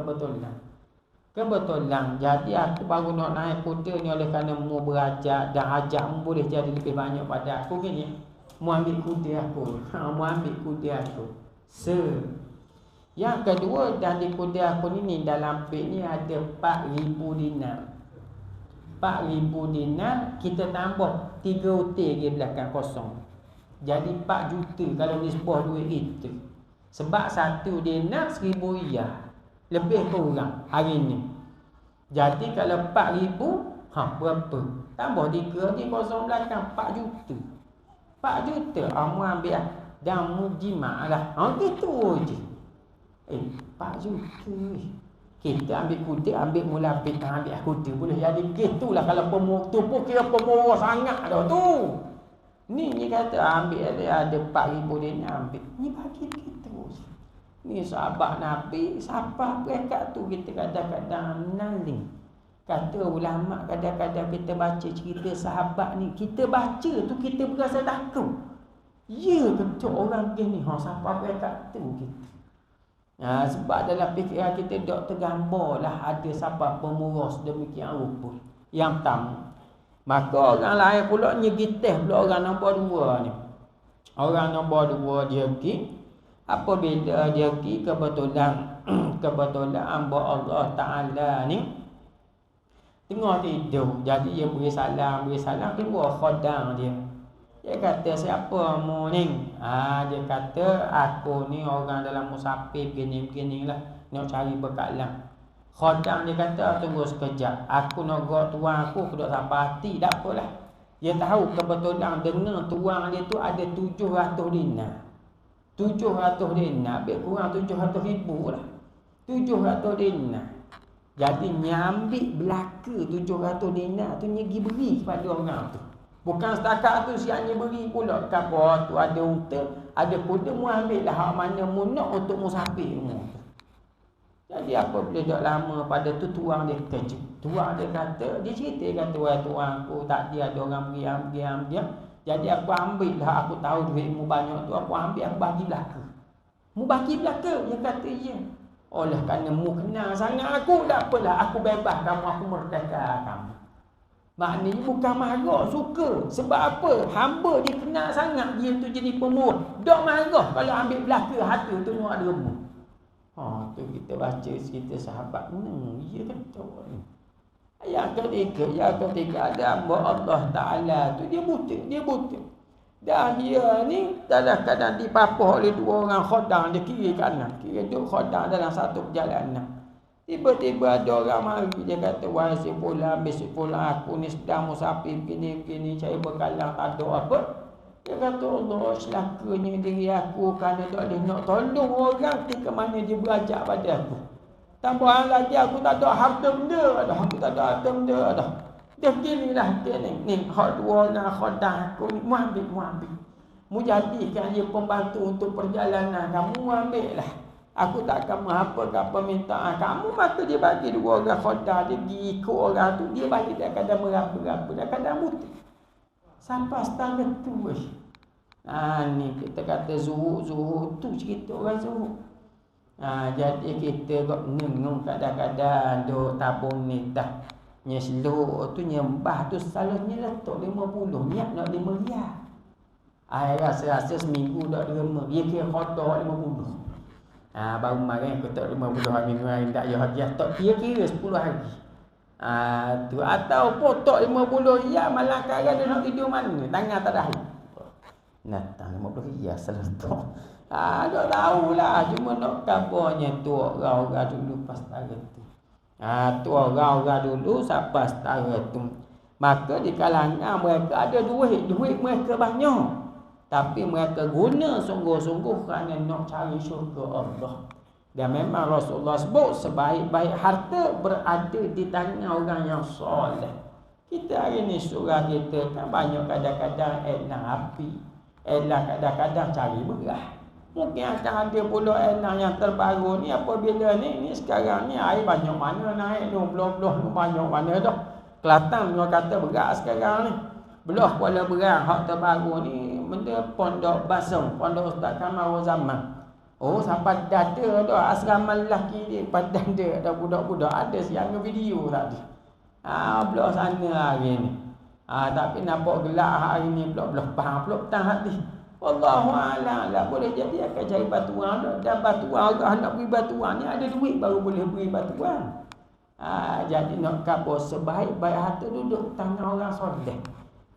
Jadi aku baru nak naik kuda ni oleh kerana mu berajak dan ajak mu boleh jadi lebih banyak pada aku gini. Mu ambil kuda aku. Yang kedua, dan di kuda aku ni dalam pek ni ada 4,000 dinar. 4,000 dinar kita tambah 3 utir di belakang kosong. Jadi 4 juta kalau di sebuah duit itu. Sebab 1 dinar 1,000 riyal. Lebih kurang hari ni. Jadi kalau 4,000, berapa? Tambah 3 di kosong belakang 4 juta. 4 juta, mu ambil dan mu jimat lah. Gitu je. 4 juta. Kita ambil kuda, ambil mula ambil kuda. Boleh jadi gitulah kalau pemurah tu pun kira pemurah sangat dah tu. Ni kata ambil ada 4,000 dinar ambil. Ni bagi kita. Ni sahabat Nabi, siapa mereka tu kita kadang-kadang naling. Kata ulama kadang-kadang kita baca cerita sahabat ni, kita baca tu kita berasa takut. Ya betul orang begini, siapa mereka tu kita. Sebab dalam fikiran kita dok tergambar lah ada siapa pemurah sedemikian rupa. Yang pertama. Maka orang lain pula nyegiteh pula orang nombor 2 ni. Orang nombor 2 dia pergi. Apabila dia pergi kebetulan hamba Allah Ta'ala ni Tengah tidur. Jadi dia beri salam keluar khodam dia. Dia kata, siapa mu ni? Dia kata, aku ni orang dalam musafir begini lah. Nak cari bekalan. Khodam dia kata, tunggu sekejap. Aku nak gerak tuan aku duduk sampai hati. Tak apalah. Dia tahu kebetulan dengar tuan dia tu ada 700 dinar. 700 dinar. Lebih kurang 700 ribu lah. 700 dinar. Jadi nyambil belaka 700 dinar tu nyegi beri kepada orang tu. Bukan setakat tu siapnya beri pula. Kapal tu ada unta, ada kuda, mu ambil lah hak mana mu nak untuk musafir mu. Jadi apabila dah lama pada tu tuang dia kejut. Tuang dia kata, dia cerita kata, wah tuang aku tak dia ada orang beri. Jadi aku ambil lah, aku tahu duit mu banyak tu, aku ambil, aku bagi belaka. Mu bagi belaka? Dia kata, ya. Oleh kerana mu kenal sangat aku, tak apalah, aku bebas kamu, aku merdeka kamu. Maknanya bukan marah, suka. Sebab apa? Hamba dia kenal sangat, dia tu jadi pemurah. Tak marah kalau ambil belaka, hati tu nak ada remuk. Tu kita baca cerita sahabat. Ya kata ni. Yang ketiga ada hamba Allah Ta'ala tu, dia buta. Dan dia ni dalam keadaan dipapah oleh dua orang khodam dia kiri kanan. Kira dua khodam dalam satu perjalanan. Tiba-tiba ada orang mari, dia kata, wahai si fulan, besok fulan, aku ni sedang musafir begini, cari bekalan, tak ada apa. Dia kata, Allah, celakanya diri aku kerana tak boleh nak tolong orang ketika mana dia berajak pada aku. Tambahan lagi aku tak ada harta benda, ada. Dia beginilah dia ni hak dua orang khodam aku ni, mu ambil. Mu jadikan dia pembantu untuk perjalanan kamu, mu ambil lah. Aku tak akan apa permintaan kamu. Maka dia bagi dua orang khodam, dia pergi ikut orang tu, dia bagi dia kadang meraba-raba, dia kadang buta. Sampai setengah tu ni kita kata zuhud tu cerita orang zuhud. Jadi kita kok nengung kadang-kadang duk tabung ni dah. Nya seluk tu nyembah tu selalunya letak 50, niat nak 5 riyal. Rasa seminggu dak derma. Dia kira khodah 50. Baru kemarin aku tak 50 hari minggu tak ya hadiah tak kira 10 hari. Tu atau potok 50 riyal malah kara dia nak tidur mana? Tangan tak ada air. Natang 50 riyal seletok. Tak tahulah, cuma nak kabarnya tu orang-orang dulu pas setara tu. Tu orang-orang dulu sampai setara tu. Maka di kalangan mereka ada duit mereka banyak. Tapi mereka guna sungguh-sungguh kerana nak cari syurga Allah. Dan memang Rasulullah sebut sebaik-baik harta berada di tangan orang yang soleh. Kita hari ni surah kita kan banyak kadang-kadang enak api, enak kadang-kadang cari berah. Mungkin akan ada pula enak yang terbaru ni apabila ni sekarang ni air banyak mana naik tu, belah-belah tu banyak mana dah. Kelantan dia kata berat sekarang ni. Belah Kuala Berang hak terbaru ni benda pondok Basung, pondok Ustaz Kamal Zaman. Sampai dada dah asrama lelaki ni padan dia ada budak-budak ada siang video tadi. Belah sana hari ni. Tapi nampak gelap hari ni belah pahang pula petang hati. Wallahu a'lam lah, boleh jadi akan cari batuan dan batuan orang nak beri batuan ni ada duit baru boleh beri batuan. Jadi nak kabur sebaik-baik harta duduk tangan orang soleh.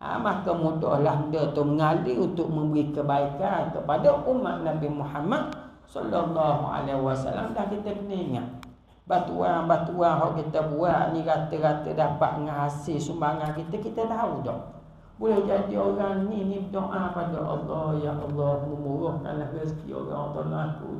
Maka mudahlah benda tu mengalir untuk memberi kebaikan kepada umat Nabi Muhammad sallallahu alaihi wasallam. Dah kita kena ingat batuan-batuan yang kita buat ni rata-rata dapat menghasil sumbangan kita tahu dah. Boleh jadi orang ni berdoa pada Allah, ya Allah memurahkanlah rezeki orang tolong aku.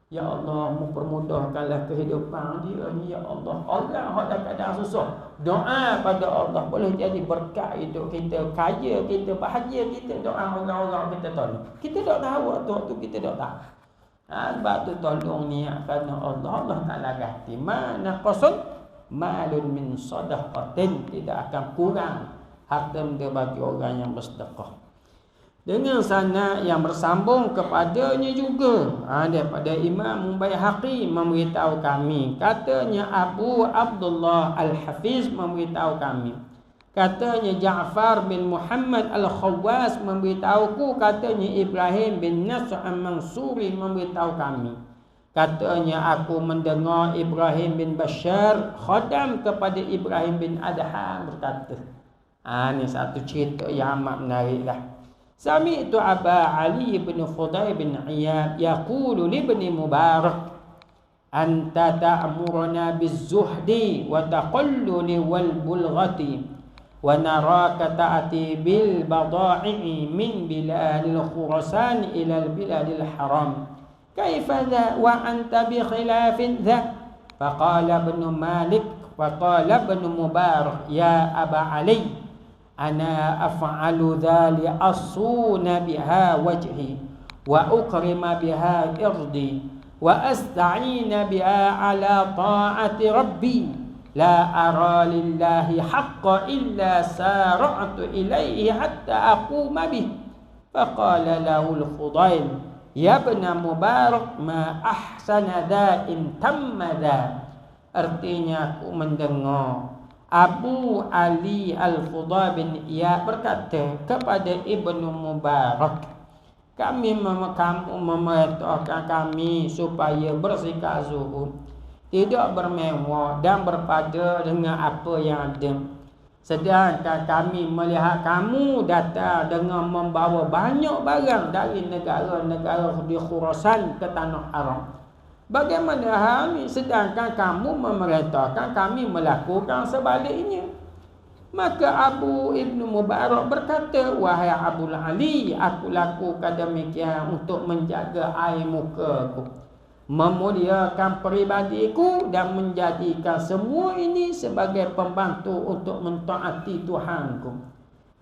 Ya Allah mempermudahkanlah kehidupan dia ni, ya Allah. Orang yang dah keadaan susah doa pada Allah, boleh jadi berkat hidup kita, kaya kita, bahagia kita, doa orang-orang kita tolong. Kita tak tahu waktu kita tak tahu. Sebab tu tolong niat kerana Allah Ta'ala ganti. Mana qasun malun min sadaqatin, tidak akan kurang harta bagi orang yang bersedekah. Dengan sanad yang bersambung kepadanya juga daripada Imam Baihaqi memberitahu kami, katanya Abu Abdullah Al-Hafiz memberitahu kami, katanya Ja'far bin Muhammad Al-Khawwas memberitahuku, katanya Ibrahim bin Nasr Al-Mansuri memberitahu kami, Katanya aku mendengar Ibrahim bin Bashar khadam kepada Ibrahim bin Adham berkata. Ni satu cerita yang amat menarik lah. Sami'tu Aba Ali bin Fudayl bin Iyad yaqulu li ibn Mubarak anta ta'muruna biz-zuhdi wa taqalluli wal bulghati wa naraka ta'ati bil bada'i min biladil Khurasan ila al biladil haram. Kaifa dha wa anta bi khilafin dha? Faqala ibn Malik faqala ibn Mubarak ya Aba Ali ana af'alu dha li asuna biha wajhi wa ukrima biha irdi wa asta'ina biha ala ta'ati rabbi la ara lillahi haqqa illa sara'tu ilayhi hatta aquma bih. Faqala lahu al-Fudayl ya ibn Mubarak ma ahsana dha in tamma dha. Artinya aku mendengar Abu Ali Al-Fudayl bin Iyad berkata kepada Ibnu Mubarak, kami memerintahkan kami supaya bersikap zuhud, tidak bermewah dan berpada dengan apa yang ada. Sedangkan kami melihat kamu datang dengan membawa banyak barang dari negara-negara di Khurasan ke tanah haram. Bagaimana hal ini? Sedangkan kamu memerintahkan kami melakukan sebaliknya. Maka Abu Ibnu Mubarak berkata, wahai Abu Ali, aku lakukan demikian untuk menjaga air mukaku, memuliakan peribadiku dan menjadikan semua ini sebagai pembantu untuk mentaati Tuhanku.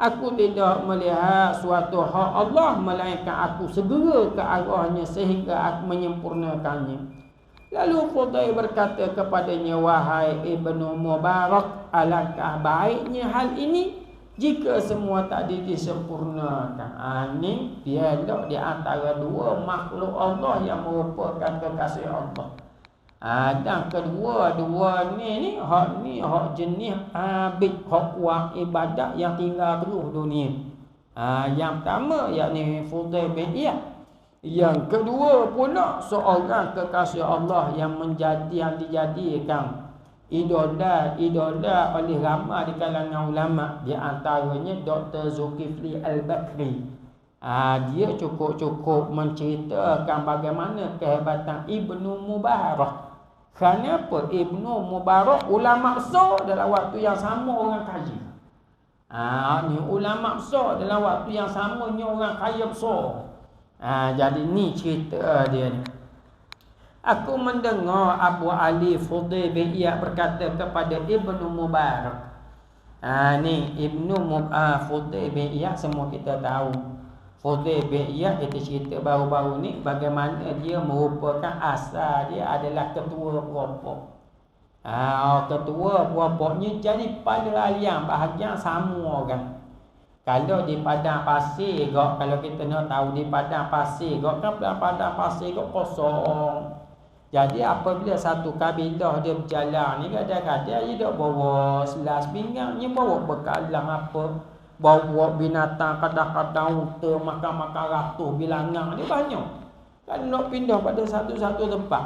Aku tidak melihat suatu hak Allah melainkan aku segera ke arahnya sehingga aku menyempurnakannya. Lalu Fudayl berkata kepadanya, wahai Ibnu Mubarak, alangkah baiknya hal ini jika semua tadi disempurnakan. Ini dialog di antara dua makhluk Allah yang merupakan kekasih Allah. Dan kedua-dua ni hak jenis abid, hak kuat ibadat yang tinggal terus dunia. Yang pertama yakni Fudayl bin Iyad. Yang kedua pula seorang kekasih Allah yang dijadikan idola oleh ramai di kalangan ulama, di antaranya Dr. Zulkifli Al-Bakri. Dia cukup menceritakan bagaimana kehebatan Ibnu Mubarak. Kenapa Ibnu Mubarak ulama besar dalam waktu yang sama orang kaya. Ni ulama besar dalam waktu yang samanya orang kaya besar. Jadi ni cerita dia ni. Aku mendengar Abu Ali Fudayl bin Iyad berkata kepada Ibnu Mubarak. Ni Ibnu Fudayl bin Iyad semua kita tahu. Fudayl bin Iyad kita cerita baru-baru ni bagaimana dia merupakan asal dia adalah ketua kelompok. Ketua kelompoknya jadi pada alian bahagian sama orang. Kalau di padang pasir kalau kita nak tahu di padang pasir kan padang pasir kosong. Jadi apabila satu kabilah dia berjalan ni kadang-kadang dia tak bawa selas pinggang, dia bawa bekalan apa, bawa binatang kadang-kadang unta makan ratus bilangan dia banyak. Kan nak pindah pada satu-satu tempat.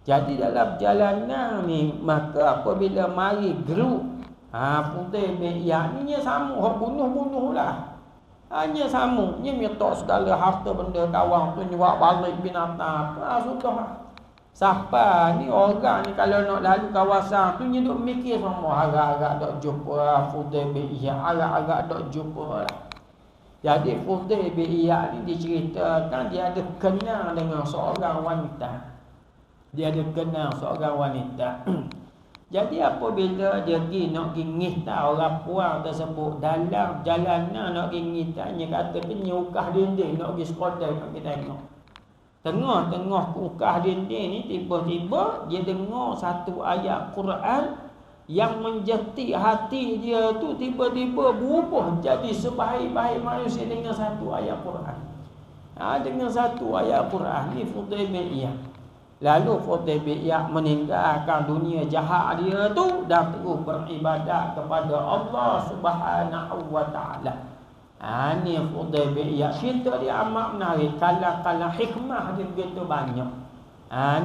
Jadi dalam perjalanan ni maka apabila mari grup Fudayl bin Iyad ni sama hak bunuh lah. Hanya sama, dia minta segala harta benda kawan tu nyuak balik binatang. Sudah. Siapa ni orang ni kalau nak lalu kawasan tu dia duk mikir semua agak-agak dok jumpa Fudayl bin Iyad, agak-agak dok jumpa lah. Jadi Fudayl bin Iyad ni diceritakan dia ada kenal dengan seorang wanita. Jadi apabila dia nak ngita orang puang tersebut dalam jalanan nak ngitanya kata dia ukah dinding nak pergi sekolah nak kita tengok. Tengah-tengah ukah dinding ni tiba-tiba dia dengar satu ayat Quran yang menjetik hati dia tu tiba-tiba berubah jadi sebaik-baik manusia dengan satu ayat Quran. Dengan satu ayat Quran ni Fudayl bin Iyad. Lalu Fudayl bin Iyad meninggalkan dunia jahat dia tu dan terus beribadat kepada Allah Subhanahu wa taala. Ni Fudayl bin Iyad. Cerita dia amat menarik. Kalang-kalang hikmah dia begitu banyak.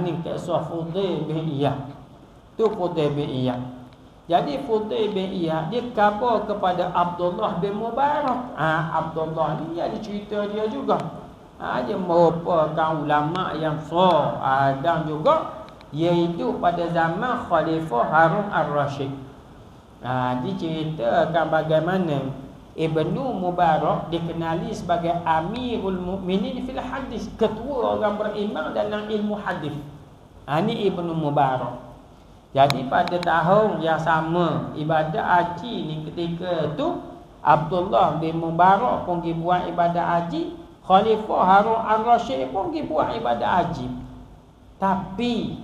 Ni kisah Fudail bin Iyad. Tu Fudail bin Iyad. Jadi Fudail bin Iyad dia khabar kepada Abdullah bin Mubarak. Abdullah ni ada cerita dia juga. Dia merupakan ulama yang sah dan juga iaitu pada zaman Khalifah Harun Ar-Rasyid. Diceritakan bagaimana Ibnu Mubarak dikenali sebagai Amirul Mukminin fil hadis, ketua orang beriman dalam ilmu hadis. Ini Ibnu Mubarak. Jadi pada tahun yang sama ibadah haji ni, ketika tu Abdullah bin Mubarak pun pergi buat ibadah haji, Khalifah Harun Ar-Rasyid pun pergi buat ibadah haji. Tapi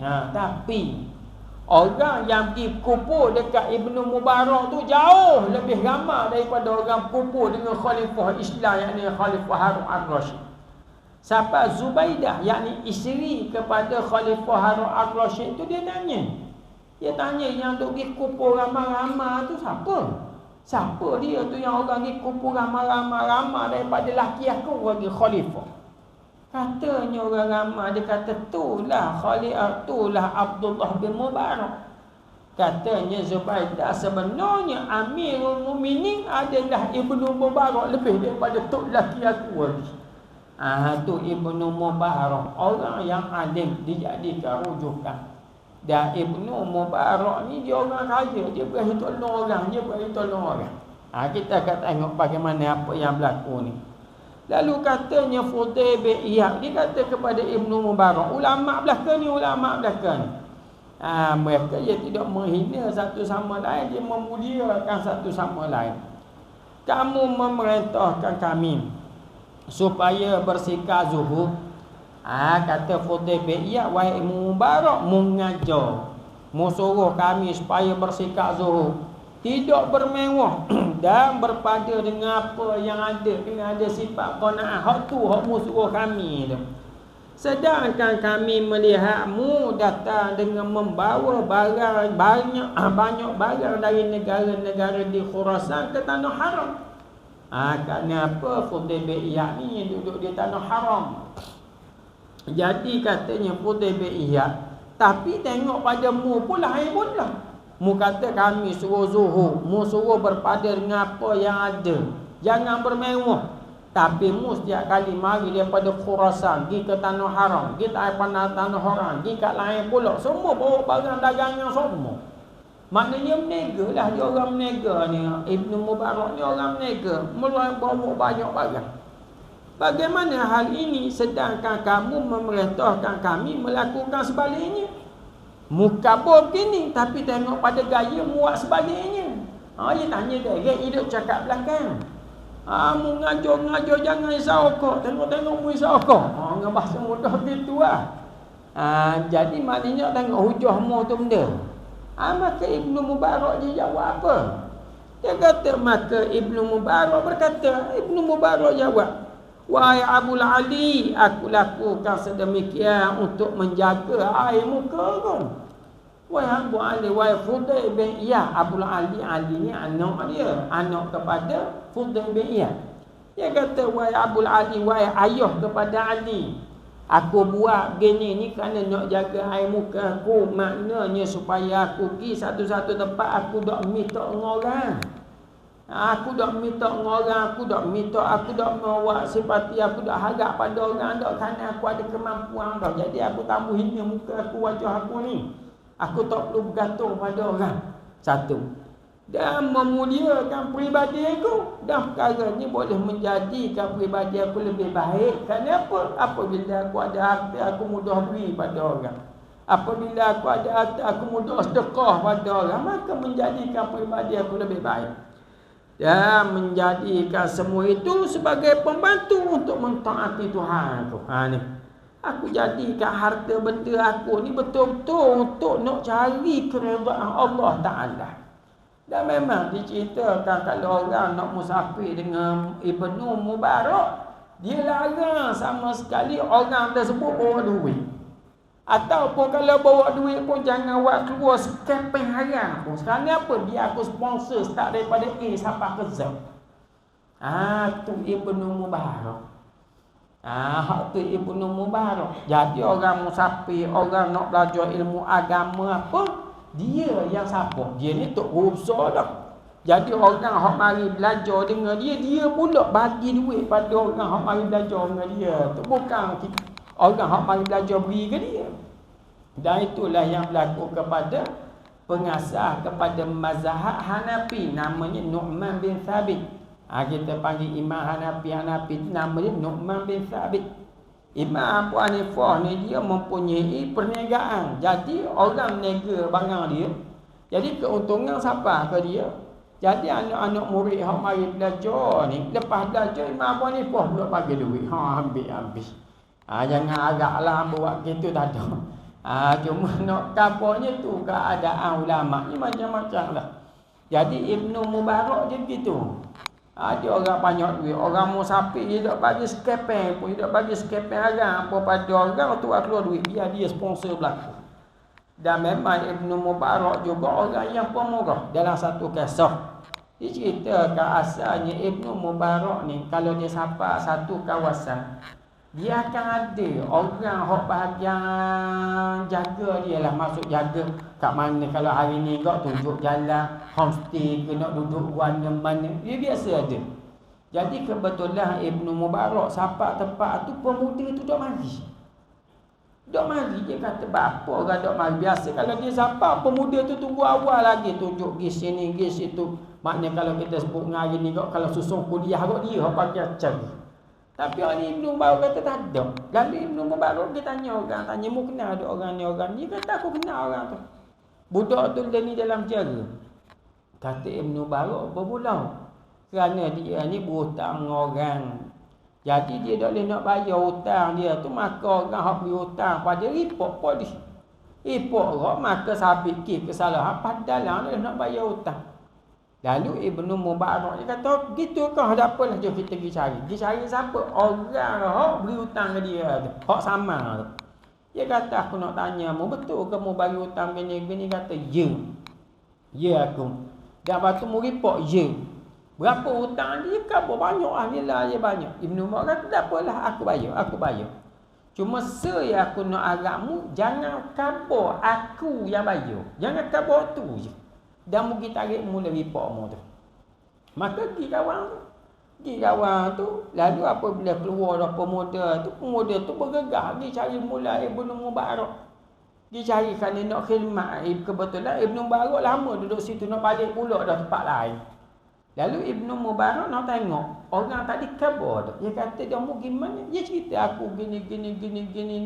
orang yang pergi kumpul dekat Ibnu Mubarak tu jauh lebih ramai daripada orang kumpul dengan Khalifah Islam, yakni Khalifah Harun Ar-Rasyid. Sampai Zubaidah, yakni isteri kepada Khalifah Harun Ar-Rasyid tu, dia tanya yang duk pergi kumpul ramai-ramai tu siapa? Siapa dia tu yang orang pergi kumpul ramai-ramai daripada laki aku bagi Khalifah? Katanya orang ramai, dia kata itulah Abdullah bin Mubarak. Katanya Zubaidah, sebenarnya Amirul Mukminin adalah Ibnu Mubarak lebih daripada tok laki aku lagi. Tu Ibnu Mubarak, orang yang alim dijadikan rujukan. Dan Ibnu Mubarak ni dia orang kaya, dia boleh tolong orang, kita akan tengok bagaimana apa yang berlaku ni. Lalu katanya Fudail bin Iyad, dia kata kepada Ibnu Mubarak, ulama belakang ni. Mereka dia tidak menghina satu sama lain, dia memuliakan satu sama lain. Kamu memerintahkan kami supaya bersikap zuhud. Kata Fudail bin Iyad, wahai Ibnu Mubarak, mengajar, suruh kami supaya bersikap zuhud, tidak bermewah dan berpada dengan apa yang ada, kena ada sifat qanaah. Hak tu hak suruh kami tu. Sedangkan kami melihatmu datang dengan membawa barang banyak barang dari negara-negara di Khurasan ke tanah haram. Kenapa Fudail bin Iyad ni duduk di tanah haram? Jadi katanya Fudail bin Iyad, tapi tengok padamu pula lain pula. Mu kata kami suruh zuhud, mu suruh berpada dengan apa yang ada, jangan bermewah. Tapi mu setiap kali mari daripada Khurasan pergi ke tanah haram, pergi ke tanah haram, pergi kat lain pula, semua bawa barang dagangan semua. Maknanya menega lah, dia orang menega ni. Ibnu Mubarak ni orang menega, bawa banyak barang. Bagaimana hal ini sedangkan kamu memerintahkan kami melakukan sebaliknya? Mukabur begini, tapi tengok pada gaya muat sebaliknya. Dia tanya dia hidup cakap belakang. Mengajar jangan isyaokok. Tengok mu isyaokok. Dengan bahasa mudah gitu lah. Jadi maknanya tengok hujah mu tu benda. Maka Ibnu Mubarak dia jawab apa? Dia kata, maka Ibnu Mubarak berkata, Ibnu Mubarak jawab, wahai Abul Ali, aku lakukan sedemikian untuk menjaga air muka kau. Wahai Abu Ali, wahai Fudail bin Iyad. Abul Ali ni anak dia, anak kepada Fudail bin Iyad. Dia kata, wahai Abul Ali, wahai ayah kepada Ali, aku buat begini ni kerana nak jaga air muka aku. Maknanya supaya aku pergi satu-satu tempat, aku tak minta orang. Aku tak minta orang, aku tak bawa simpati, aku tak harap pada orang dak, kerana aku ada kemampuan dah. Jadi aku tak mau hina muka aku, wajah aku ni. Aku tak perlu bergantung pada orang. Satu. Dan memuliakan peribadi aku. Dan perkara ni boleh menjadikan peribadi aku lebih baik. Kenapa? Apabila aku ada harta, aku mudah beri pada orang. Apabila aku ada harta, aku mudah sedekah pada orang. Maka menjadikan peribadi aku lebih baik. Dan menjadikan semua itu sebagai pembantu untuk mentaati Tuhan aku. Ni. Aku jadikan harta benda aku ni betul-betul untuk nak cari keredaan Allah Ta'ala. Dan memang diceritakan kalau orang nak musafir dengan Ibnu Mubarak, dia larang sama sekali orang tersebut bawa duit. Ataupun kalau bawa duit pun jangan buat keluar sekeping haram pun. Sekarang apa? Dia aku sponsor start daripada A sampai ke Z. Tu Ibnu Mubarak. Hak tu Ibnu Mubarak. Jadi orang musafir, orang nak belajar ilmu agama apa, dia yang siapa? Dia ni tok guru besar dah. Jadi orang hak mari belajar dengan dia, dia pula bagi duit pada orang hak mari belajar dengan dia. Tu bukan orang hak mari belajar beri ke dia. Dan itulah yang berlaku kepada pengasas kepada mazhab Hanafi, namanya Nu'man bin Thabit. Kita panggil Imam Hanafi tu namanya Nu'man bin Thabit. Imam Abu Hanifah ni dia mempunyai perniagaan. Jadi orang niaga barang dia. Jadi keuntungan siapa ke dia? Jadi anak-anak murid hak mari belajar ni, lepas belajar Imam Abu Hanifah pula bagi duit. Ambil habis. Jangan agaklah buat gitu tak ada. Cuma nak kabarnya tu keadaan ulama ni macam-macam lah. Jadi Ibnu Mubarak dia begitu. Dia orang banyak duit, orang musafir dia tak bagi skepeng pun, dia tak bagi skepeng arang apa pada orang tu keluar duit biar dia sponsor berlaku. Dan memang Ibnu Mubarak juga orang yang pemurah. Dalam satu kisah dia ceritakan asalnya Ibnu Mubarak ni kalau dia sapa satu kawasan, dia akan ada orang hok bahagian jaga dia lah, masuk jaga kat mana. Kalau hari ni kau tunjuk jalan homestay ke nak duduk mana mana, dia biasa ada. Jadi kebetulan Ibnu Mubarak sapa tempat tu, pemuda tu dak mari. Dak mari, dia kata bapa orang dak mari. Biasa kalau dia sapa pemuda tu tunggu awal lagi, tunjuk gi sini gi situ. Maknanya kalau kita sebut hari ni kau kalau susung kuliah kau dia hok pakai cari. Tapi orang ni Ibnu Mubarak kata tak ada. Lalu Ibnu Mubarak dia tanya orang, tanya mu kenal ada orang ni, orang ni kata aku kenal orang tu. Budak tu dia ni dalam penjara. Kata Ibnu Mubarak berbulau. Kerana dia ni berhutang orang. Jadi dia tak boleh nak bayar hutang dia tu, maka orang hak beri hutang pada report polis. Report orang maka sabit kesalahan padahal dia nak bayar hutang. Lalu Ibnu Mubarak dia kata, gitu kah ada apalah, jom kita pergi cari. Pergi cari siapa? Orang hak beri hutang ke dia tu, hak sama tu. Dia kata, aku nak tanya mu, betul ke mu bagi hutang gini-gini? Kata, ya. Ya aku. Dan lepas tu mu report, ya. Berapa hutang dia? Kabur banyak lah, nilai dia banyak. Ibnu Mubarak kata, tak apalah, aku bayar. Cuma saya aku nak agakmu, jangan kabur aku yang bayar. Jangan kabur tu je. Dan mungkin tarik mula report mu tu. Maka pergi kawan tu. Lalu apabila keluar dah pemuda tu bergegas pergi cari mula Ibnu Mubarak. Dia cari kerana nak khidmat. Kebetulan Ibnu Mubarak lama duduk situ, nak balik pula dah tempat lain. Lalu Ibnu Mubarak nak tengok orang tadi kabur tu. Dia kata dia mau gimana? Dia cerita aku gini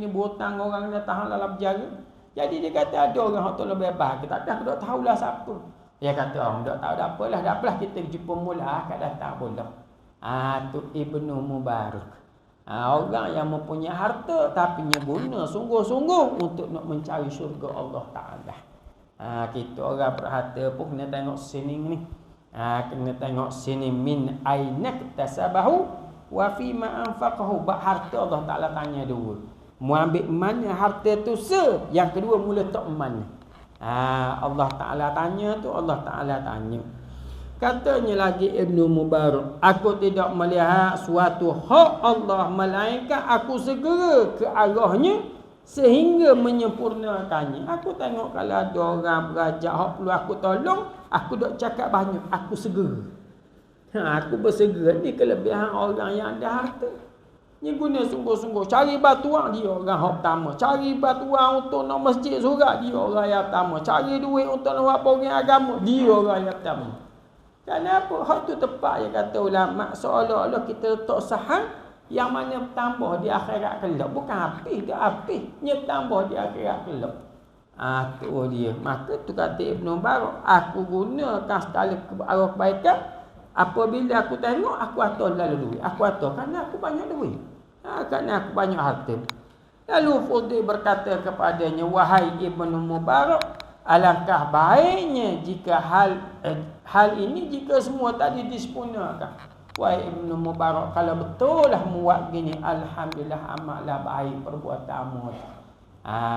ni berhutang orang dah tahan dalam penjara. Jadi dia kata ada orang yang tolong bebas. Tapi aku tak tahulah siapa. Dia kata tak tahu dah apalah kita jumpa mula kat datang pula. Tu Ibnu Mubarak. Orang yang mempunyai harta tapi nya guna sungguh-sungguh untuk nak mencari syurga Allah Taala. Kita orang berharta pun kena tengok sini ni. Kena tengok sini min ainak tasabahu wa fi ma anfaqahu. Harta Allah Taala tanya dua. Mu ambil mana harta tu yang kedua mula tak mana. Allah Ta'ala tanya tu, Allah Ta'ala tanya. Katanya lagi Ibnu Mubarak, aku tidak melihat suatu hak Allah melainkan aku segera ke arahnya sehingga menyempurnakannya. Aku tengok kalau ada orang berajak hak perlu aku tolong, aku tak cakap banyak, aku segera. Aku bersegera. Ni kelebihan orang yang ada harta. Ni guna sungguh-sungguh. Cari batuan dia orang hak pertama. Cari batuan untuk nak masjid surat, dia orang yang pertama. Cari duit untuk nak buat program agama, dia orang yang pertama. Kenapa? Hak tu tepat yang kata ulama, seolah-olah kita letak saham yang mana tambah di akhirat kelak. Bukan habis, dia habis. Dia tambah di akhirat kelak. Tu dia. Maka tu kata Ibnu Mubarak, aku gunakan sekali arah kebaikan. Apabila aku tengok, aku atur lalu duit. Aku atur kerana aku banyak duit. Kerana aku banyak harta. Lalu Fudayl berkata kepadanya, wahai Ibnu Mubarak, alangkah baiknya jika hal ini jika semua tadi disempurnakan. Wahai Ibnu Mubarak, kalau betul lah muat gini, alhamdulillah amatlah baik perbuatanmu.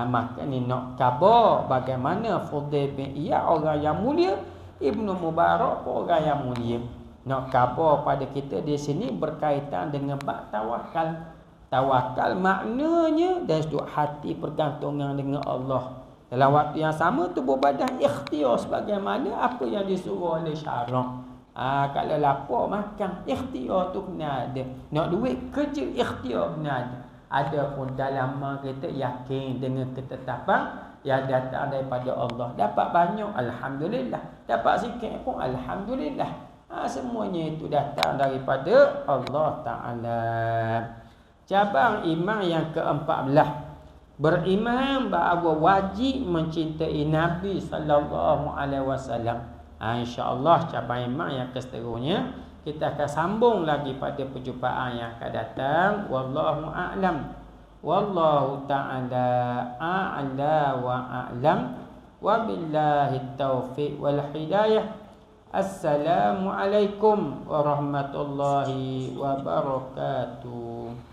Maka ni nak khabar bagaimana Fudayl bin Iyad orang yang mulia, Ibnu Mubarak pun orang yang mulia. Nak khabar pada kita di sini berkaitan dengan bab tawakal. Tawakal maknanya dari sudut hati pergantungan dengan Allah. Dalam waktu yang sama tubuh badan ikhtiar sebagaimana apa yang disuruh oleh syarak. Kalau lapar makan ikhtiar tu kena ada. Nak duit kerja ikhtiar kena ada. Adapun dalam kita yakin dengan ketetapan yang datang daripada Allah. Dapat banyak alhamdulillah. Dapat sikit pun alhamdulillah. Semuanya itu datang daripada Allah Taala. Cabang iman yang ke-14, beriman bahawa wajib mencintai Nabi sallallahu alaihi wasallam. Insya-Allah cabang iman yang seterusnya kita akan sambung lagi pada perjumpaan yang akan datang. Wallahu a'lam. Wallahu ta'ala a'la wa a'lam. Wabillahi taufiq wal hidayah. Assalamualaikum warahmatullahi wabarakatuh.